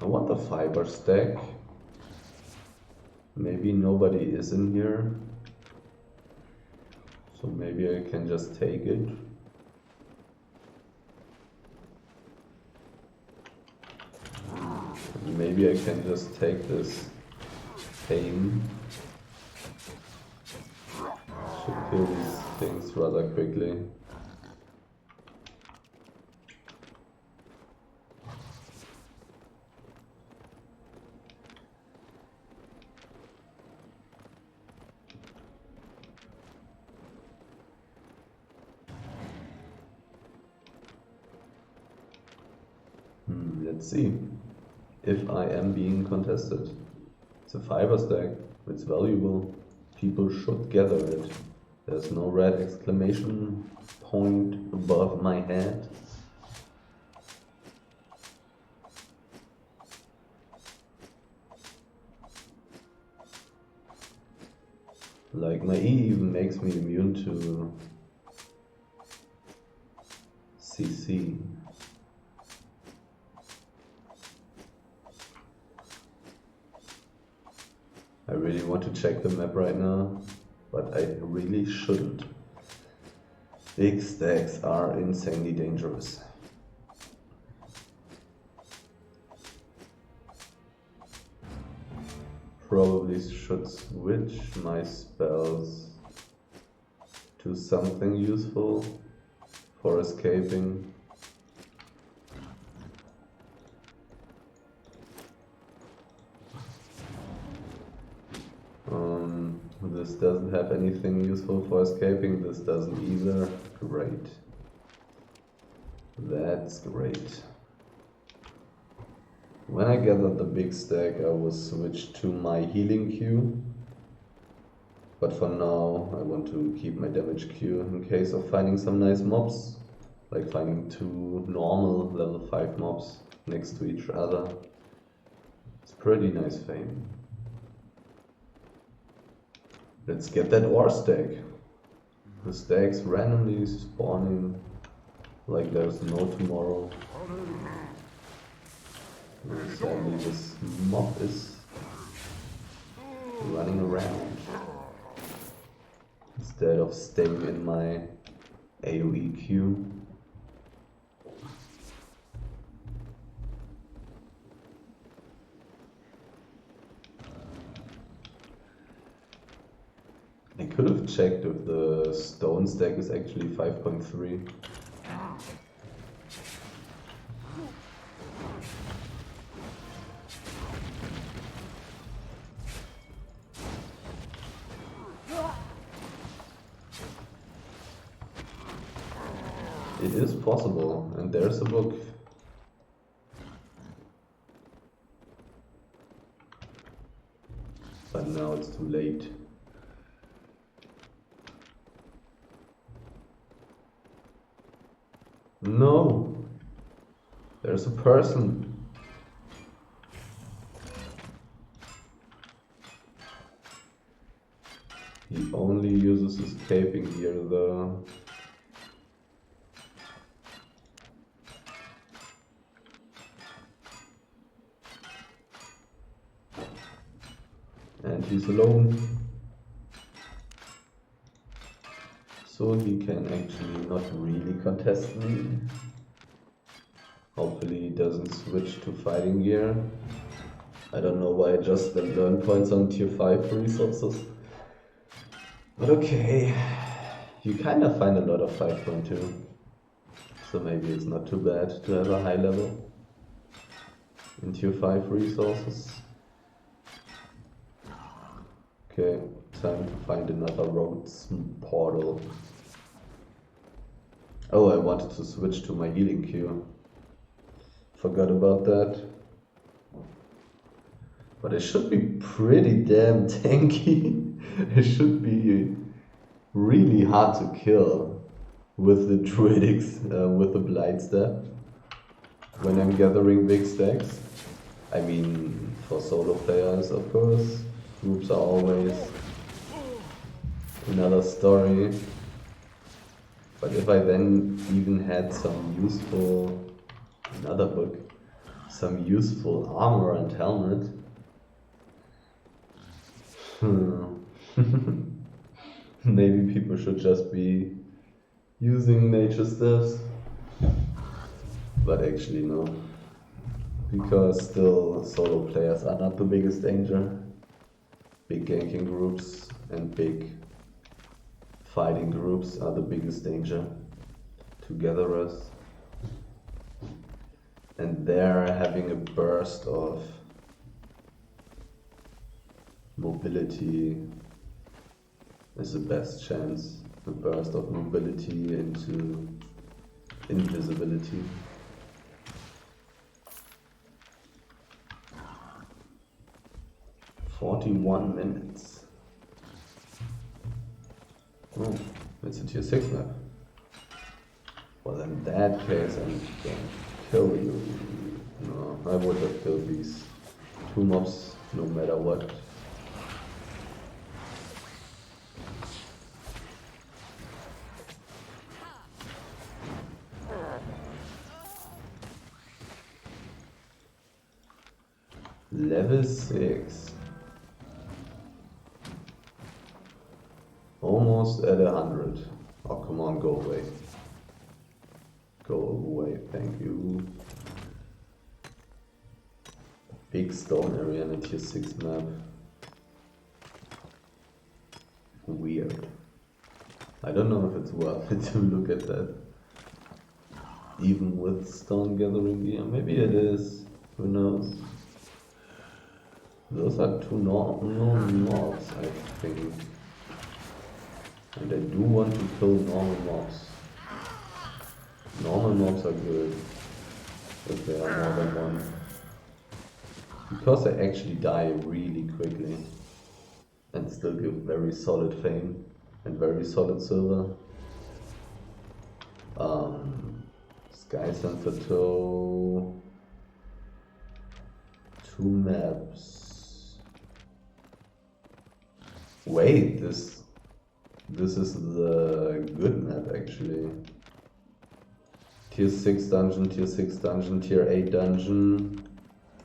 I want the fiber stack. Maybe nobody is in here. So maybe I can just take it. Maybe I can just take this pain. Should kill these things rather quickly. Let's see if I am being contested. It's a fiber stack, it's valuable. People should gather it. There's no red exclamation point above my head. Like my E even makes me immune to CC. I really want to check the map right now, but I really shouldn't. Big stacks are insanely dangerous. Probably should switch my spells to something useful for escaping. This doesn't have anything useful for escaping, this doesn't either. Great. That's great. When I gathered the big stack, I will switch to my healing queue. But for now, I want to keep my damage queue in case of finding some nice mobs. Like finding 2 normal level 5 mobs next to each other. It's pretty nice fame. Let's get that ore stack. The stacks randomly spawning like there's no tomorrow. And sadly this mob is running around instead of staying in my AoE queue. I could have checked if the stone stack is actually 5.3. It is possible, and there's a book. But now it's too late. No! There's a person! He only uses escaping gear though. And he's alone. So he can actually not really contest me. Hopefully he doesn't switch to fighting gear. I don't know why I just spent learn points on tier 5 resources. But okay. You kind of find a lot of 5.2. So maybe it's not too bad to have a high level in tier 5 resources. Okay, time to find another roads portal. Oh, I wanted to switch to my healing queue. Forgot about that. But it should be pretty damn tanky. It should be really hard to kill with the druidics, with the blight staff. When I'm gathering big stacks. I mean, for solo players, of course. Groups are always another story. But if I then even had some useful, another book, some useful armor and helmet, maybe people should just be using nature staffs. But actually no, because still solo players are not the biggest danger. Big ganking groups and big fighting groups are the biggest danger to gatherers. And there having a burst of mobility is the best chance. A burst of mobility into invisibility. "41 minutes. Oh, it's a tier 6 map. Well, in that case, I'm gonna kill you. No, I would have killed these 2 mobs no matter what. Level 6. Almost at 100. Oh, come on, go away. Go away, thank you. Big stone area in a tier 6 map. Weird. I don't know if it's worth it to look at that. Even with stone gathering gear. Maybe it is. Who knows? Those are 2 normal mobs, I think. And I do want to kill normal mobs. Normal mobs are good if they are more than one. Because they actually die really quickly and still give very solid fame and very solid silver. Sky Sensor Toe. 2 maps. Wait, this is the good map actually. Tier 6 dungeon, tier 6 dungeon, tier 8 dungeon,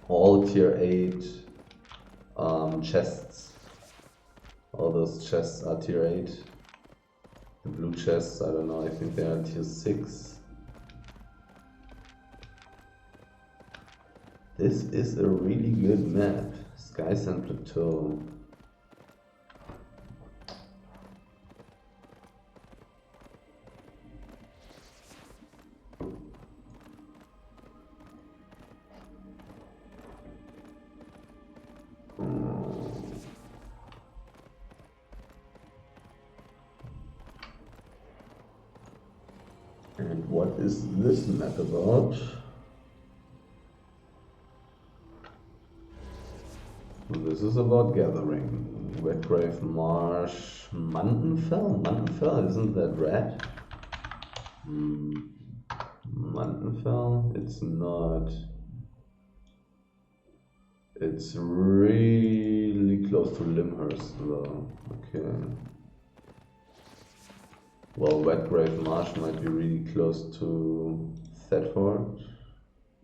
all tier 8 chests. All those chests are tier 8. The blue chests, I don't know, I think they are tier 6. This is a really good map. Sky Sand Plateau. What is this map about? This is about gathering. Redgrave Marsh, Mantenfell? Mantenfell, isn't that red? Mantenfell? It's not. It's really close to Limhurst though. Okay. Well, Redgrave Marsh might be really close to Thetford.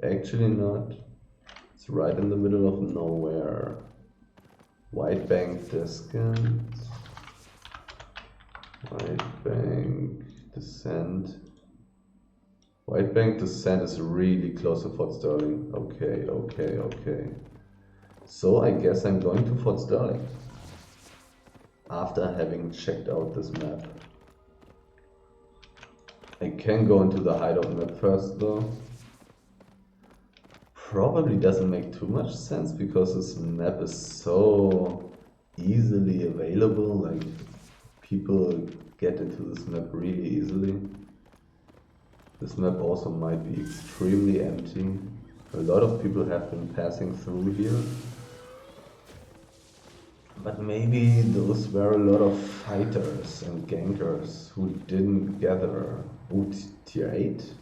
Actually not. It's right in the middle of nowhere. Whitebank Descent. Whitebank Descent. Whitebank Descent is really close to Fort Sterling. Okay. So I guess I'm going to Fort Sterling. After having checked out this map. I can go into the hideout map first though. Probably doesn't make too much sense because this map is so easily available, like people get into this map really easily. This map also might be extremely empty. A lot of people have been passing through here. But maybe those were a lot of fighters and gankers who didn't gather. Ooh, tier 8?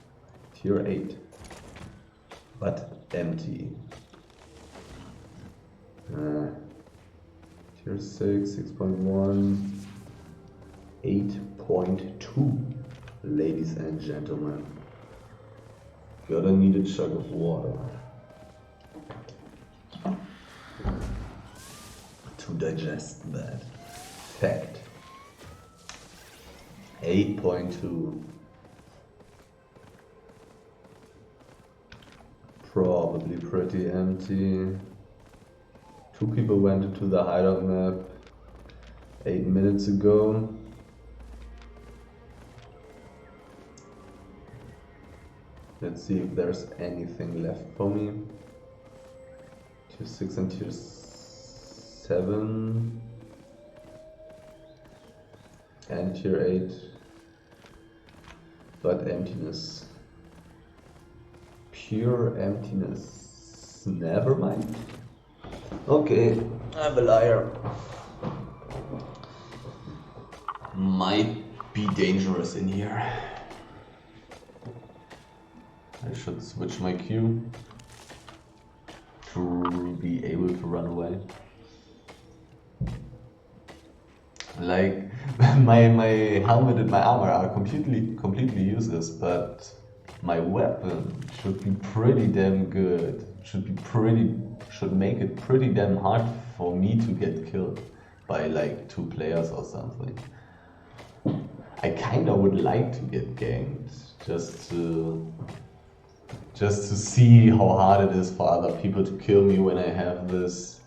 Tier 8. But empty. Tier 6, 6.1, 8.2. Ladies and gentlemen. Gotta need a chug of water. To digest that fact. 8.2. Probably pretty empty. 2 people went into the hideout map 8 minutes ago. Let's see if there's anything left for me. Tier 6 and tier 7 and tier 8, but emptiness, pure emptiness. Never mind. Okay, I'm a liar. Might be dangerous in here. I should switch my Q to be able to run away. Like my helmet and my armor are completely useless, but my weapon should be pretty damn good. Should make it pretty damn hard for me to get killed by like 2 players or something. I kinda would like to get ganked just to see how hard it is for other people to kill me when I have this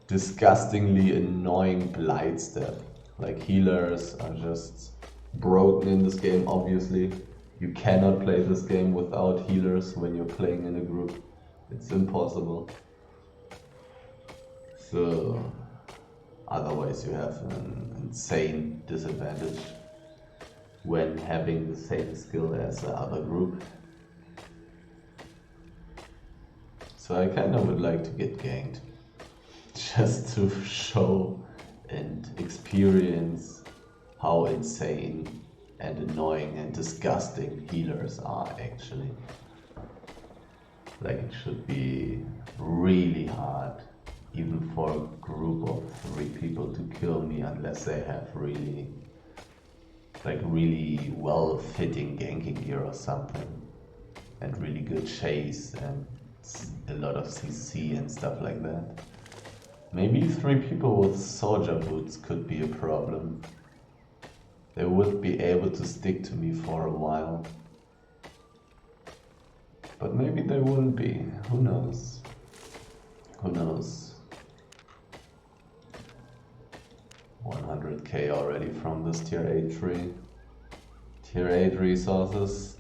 disgustingly annoying blight step. Like healers are just broken in this game, obviously. You cannot play this game without healers when you're playing in a group. It's impossible. So otherwise you have an insane disadvantage when having the same skill as the other group. So I kinda would like to get ganked. Just to show and experience how insane and annoying and disgusting healers are actually. Like it should be really hard, even for a group of 3 people to kill me unless they have really well-fitting ganking gear or something. And really good chase and a lot of CC and stuff like that. Maybe 3 people with soldier boots could be a problem. They would be able to stick to me for a while. But maybe they wouldn't be. Who knows? Who knows? 100k already from this tier 8 tree. Tier 8 resources.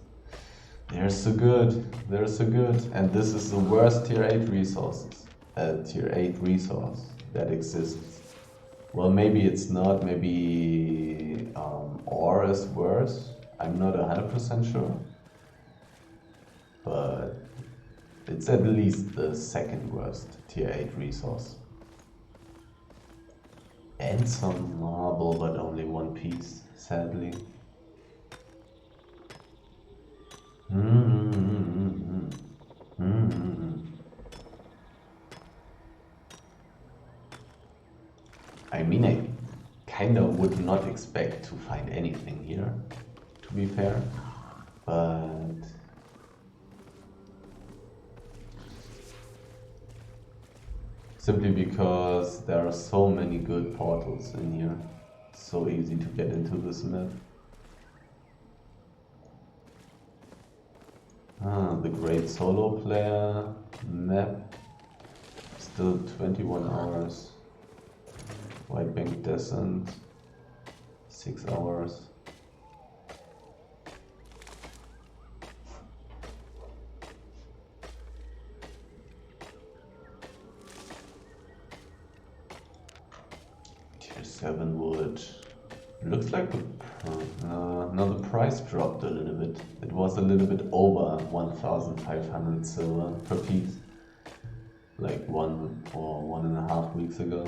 They're so good. They're so good. And this is the worst tier 8 resources. Tier 8 resource that exists. Well, maybe it's not. Maybe ore is worse. I'm not 100% sure. but it's at least the second worst tier 8 resource. And some marble, but only one piece, sadly. I mean, I kinda would not expect to find anything here, to be fair, but simply because there are so many good portals in here. It's so easy to get into this map. The great solo player map. Still 21 hours. White Bank Descent. 6 hours. Tier 7 wood. Looks like the price dropped a little bit. It was a little bit over 1,500 silver per piece, like 1.5 weeks ago.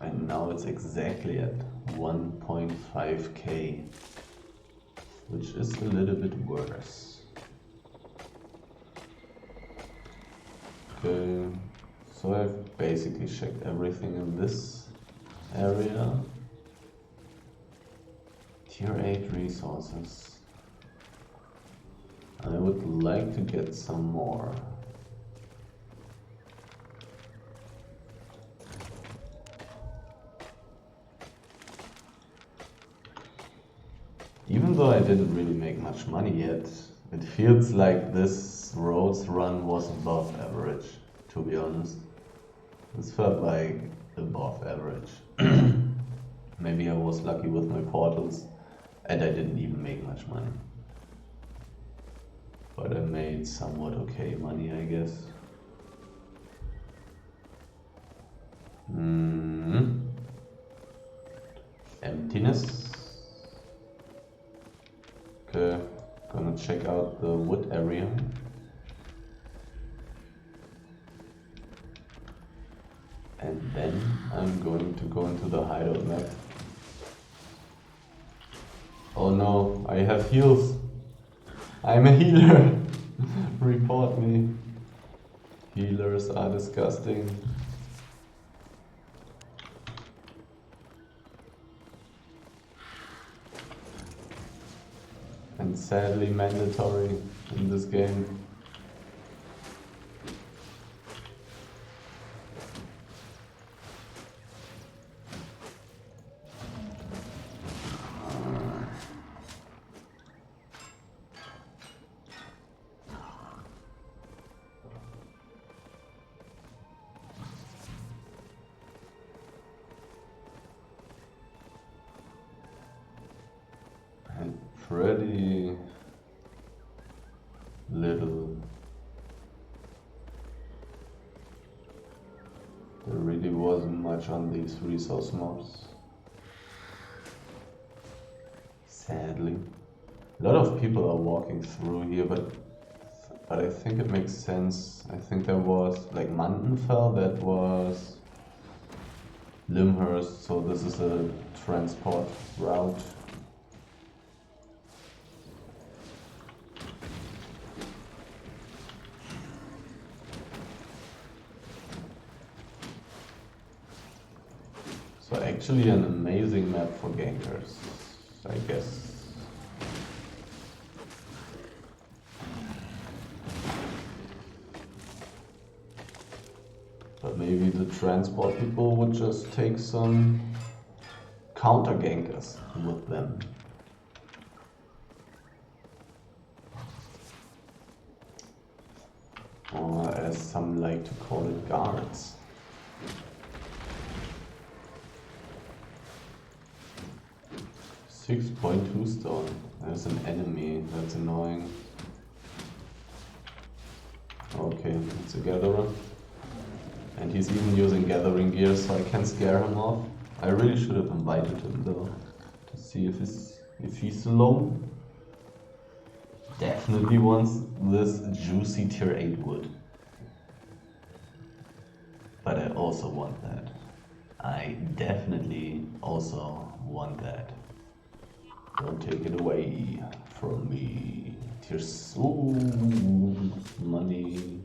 And now it's exactly at 1.5k, which is a little bit worse. Okay. So I've basically checked everything in this area. Tier 8 resources. I would like to get some more. Even though I didn't really make much money yet, it feels like this roads run was above average, to be honest. This felt like above average. Maybe I was lucky with my portals and I didn't even make much money. But I made somewhat okay money, I guess. Emptiness. Okay, gonna check out the wood area. And then I'm going to go into the hideout map. Oh no, I have heals. I'm a healer. Report me. Healers are disgusting. And sadly mandatory in this game. Pretty little. There really wasn't much on these resource mobs. Sadly. A lot of people are walking through here, but I think it makes sense. I think there was like Mandenfell, that was Limhurst, so this is a transport route. So actually an amazing map for gankers, I guess. But maybe the transport people would just take some counter gankers with them. Or as some like to call it, guards. .2 stone. There's an enemy, that's annoying. Okay, it's a gatherer. And he's even using gathering gear, so I can scare him off. I really should have invited him though, to see if he's if he's alone. Definitely wants this juicy tier 8 wood. But I also want that. I definitely also want that. Don't take it away from me. Tears. Ooh, money.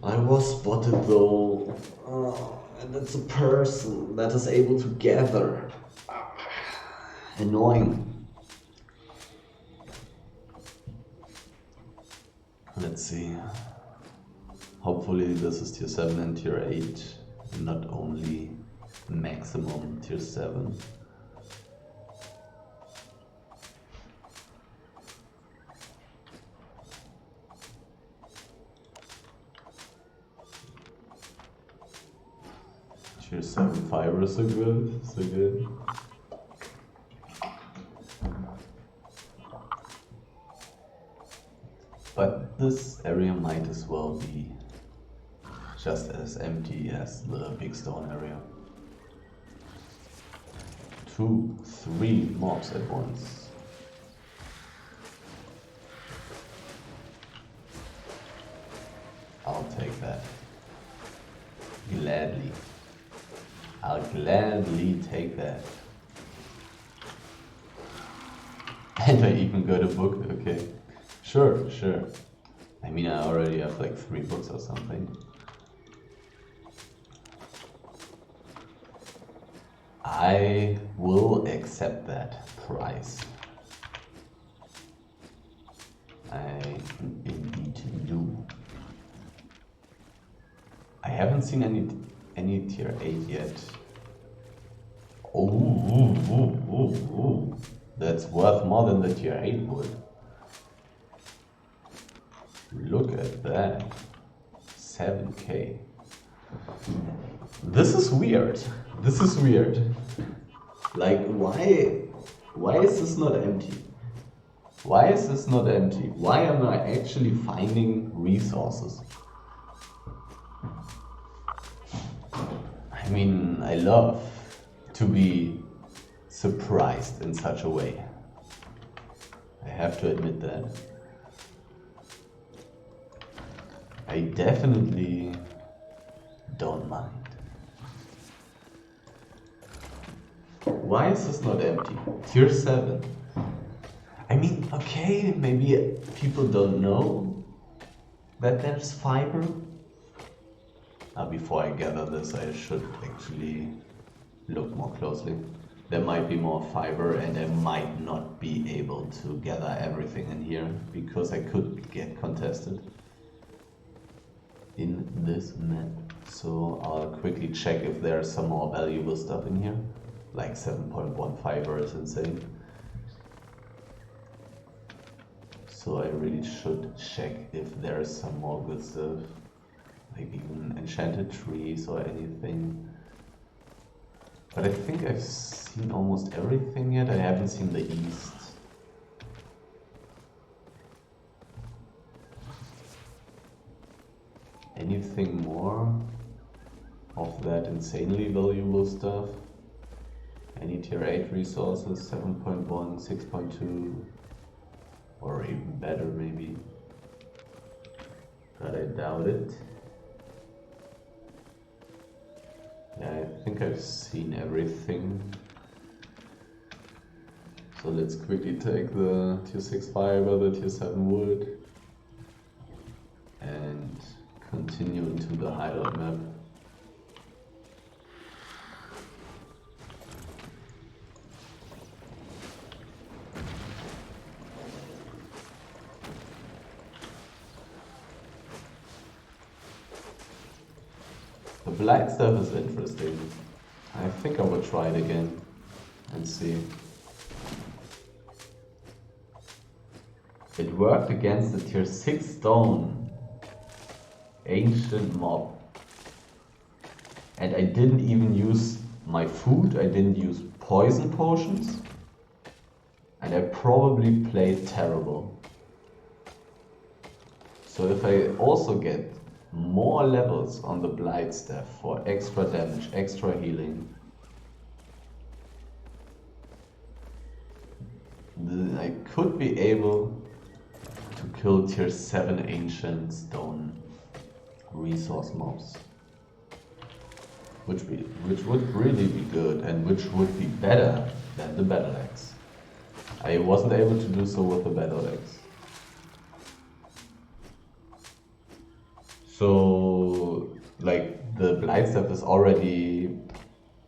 I was spotted though. Oh, and it's a person that is able to gather. Annoying. Let's see. Hopefully this is tier 7 and tier 8, not only maximum tier 7. Tier 7 fibers are good, so good. But this area might as well be just as empty as the big stone area. 2, 3 mobs at once. I'll take that. Gladly. I'll gladly take that. And I even got a book, okay. Sure, sure. I mean, I already have like 3 books or something. I will accept that price. I indeed do. I haven't seen any tier 8 yet. Oh, that's worth more than the tier 8 would. Look at that. 7k. This is weird. This is weird. Like, why is this not empty? Why is this not empty? Why am I actually finding resources? I mean, I love to be surprised in such a way. I have to admit that. I definitely don't mind. Why is this not empty? Tier 7. I mean, okay, maybe people don't know that there's fiber. Before I gather this, I should actually look more closely. There might be more fiber and I might not be able to gather everything in here because I could get contested in this map. So I'll quickly check if there's some more valuable stuff in here. Like 7.1 fiber is insane. So I really should check if there's some more good stuff. Maybe even enchanted trees or anything. But I think I've seen almost everything yet. I haven't seen the east. Anything more of that insanely valuable stuff? Any tier 8 resources? 7.1, 6.2, or even better maybe. But I doubt it. Yeah, I think I've seen everything. So let's quickly take the tier 6 fiber, the tier 7 wood, and continue into the hideout map. The blight stuff is interesting. I think I will try it again and see. It worked against the tier 6 stone ancient mob. And I didn't even use my food, I didn't use poison potions. And I probably played terrible. So if I also get more levels on the blight staff for extra damage, extra healing, I could be able to kill tier 7 ancient stone resource mobs. Which would really be good and which would be better than the battle axe. I wasn't able to do so with the battle axe. So, like, the Blightstaff is already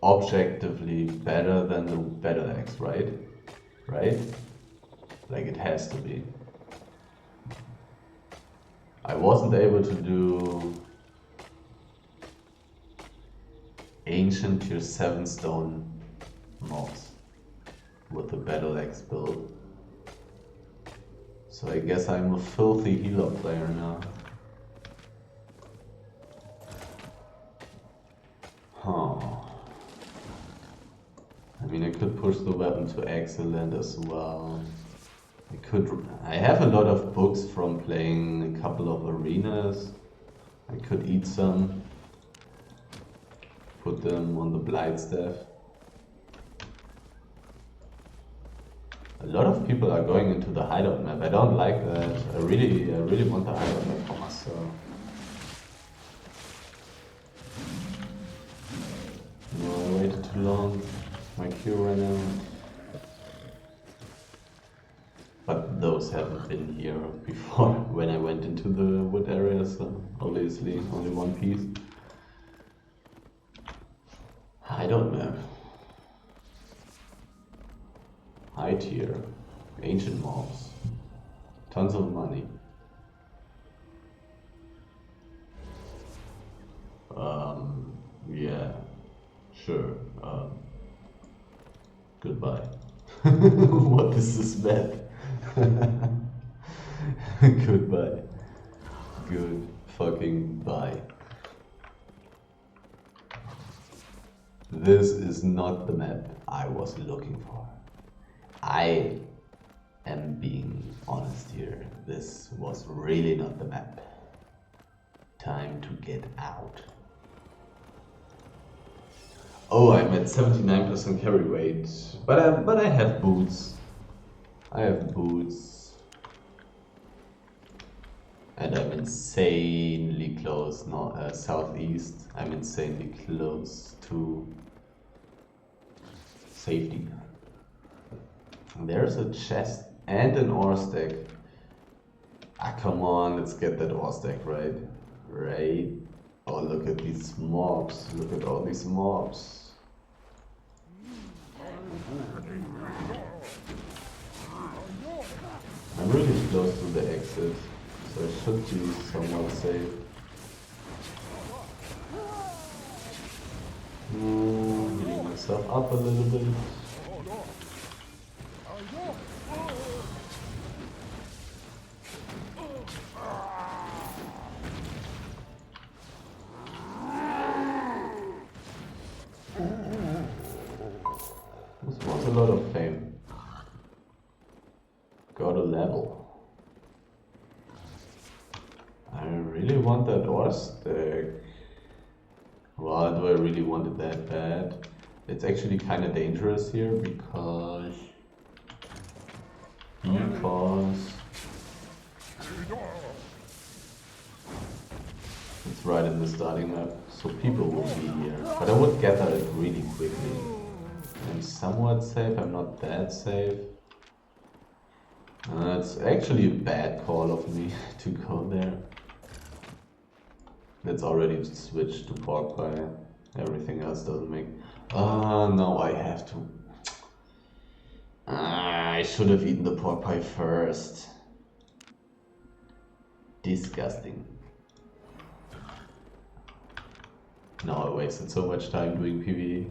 objectively better than the battle axe, right? Right? Like, it has to be. I wasn't able to do ancient tier 7 stone mobs with the battle axe build. So I guess I'm a filthy healer player now. Huh. I mean, I could push the weapon to excellent as well. I have a lot of books from playing a couple of arenas. I could eat some. Put them on the Blightstaff. A lot of people are going into the hideout map. I don't like that. I really want the hideout map for myself. No, I waited too long. My queue ran out. But those haven't been here before when I went into the wood area, so obviously only one piece. Hideout map. High tier. Ancient mobs. Tons of money. Yeah. Sure. Goodbye. What is this map? Goodbye. Good fucking bye. This is not the map I was looking for. I am being honest here. This was really not the map. Time to get out. Oh, I'm at 79% carry weight, but I have boots. I have boots. And I'm insanely close, southeast. I'm insanely close to safety. There's a chest and an ore stack. Ah, come on, let's get that ore stack, right? Right? Oh, look at these mobs. Look at all these mobs. I'm really close to the exit, so I should be somewhat safe. Healing myself up a little bit. This was a lot of fame. Got a level. I really want that ore stack. Well, do I really want it that bad? It's actually kind of dangerous here because it's right in the starting map, so people will be here. But I would gather it really quickly. I'm somewhat safe, I'm not that safe. It's actually a bad call of me to go there. Let's already switch to pork pie. Everything else doesn't make... no, I have to. I should have eaten the pork pie first. Disgusting. No, I wasted so much time doing PvE,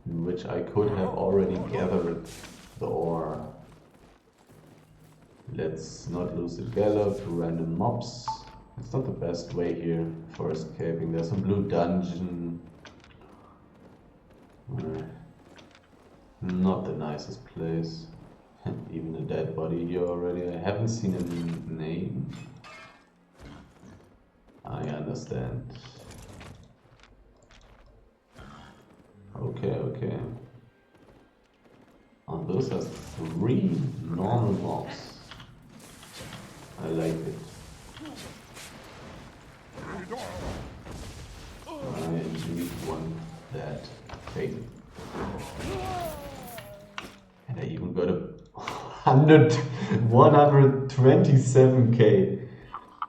in which I could have already gathered the ore. Let's not lose the gallop to random mobs. It's not the best way here for escaping. There's a blue dungeon. Not the nicest place. Even a dead body here already. I haven't seen a name. I understand. Okay, okay. On the those are 3 normal mobs. I like it. I indeed want that thing. And I even got a 127k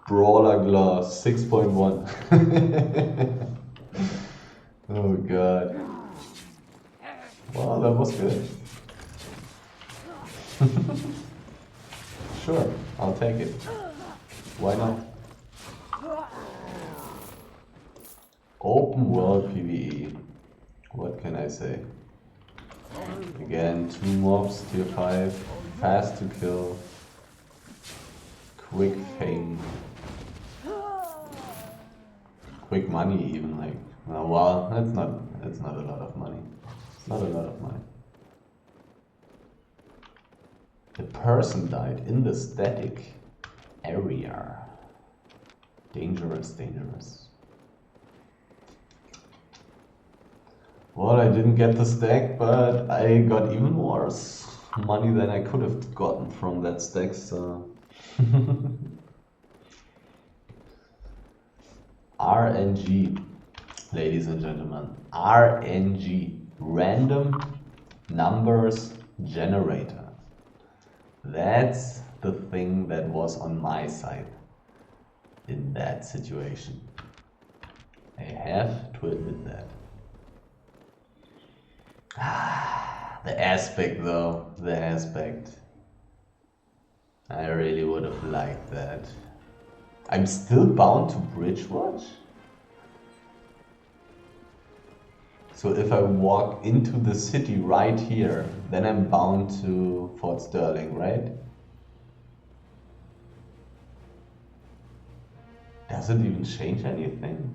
brawler glass 6.1. Oh god. Wow, that was good. Sure, I'll take it. Why not? Open world PvE. What can I say? Again, 2 mobs, tier 5, fast to kill, quick fame, quick money even, like, well, that's not a lot of money. It's not a lot of money. The person died in the static area. Dangerous, dangerous. Well, I didn't get the stack, but I got even more money than I could have gotten from that stack, so... RNG, ladies and gentlemen. RNG, Random Numbers Generator. That's the thing that was on my side in that situation. I have to admit that. The aspect though, the aspect. I really would have liked that. I'm still bound to Bridge Watch? So if I walk into the city right here, then I'm bound to Fort Sterling, right? Does it even change anything?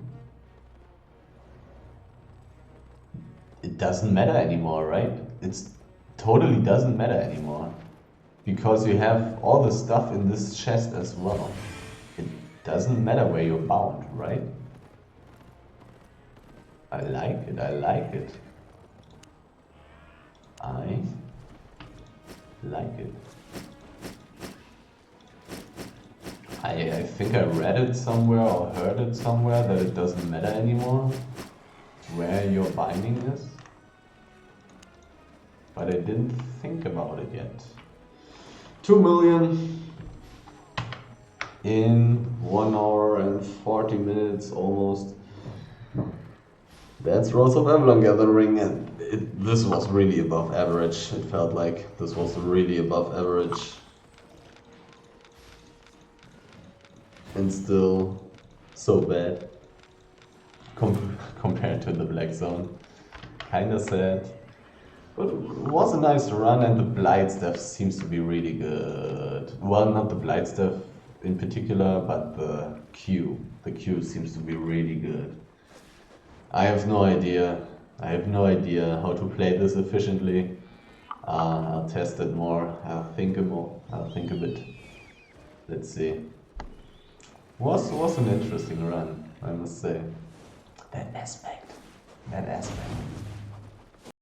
It doesn't matter anymore, right? It's totally doesn't matter anymore. Because you have all the stuff in this chest as well. It doesn't matter where you're bound, right? I like it, I like it. I like it. I think I read it somewhere or heard it somewhere that it doesn't matter anymore where your binding is. But I didn't think about it yet. 2 million in 1 hour and 40 minutes almost. That's Rolls of Avalon Gathering, and this was really above average. It felt like this was really above average. And still so bad compared to the Black Zone. Kinda sad. But it was a nice run, and the Blight stuff seems to be really good. Well, not the Blight stuff in particular, but the Q. The Q seems to be really good. I have no idea. I have no idea how to play this efficiently. I'll test it more. I'll think a bit. Let's see. Was an interesting run, I must say. That aspect.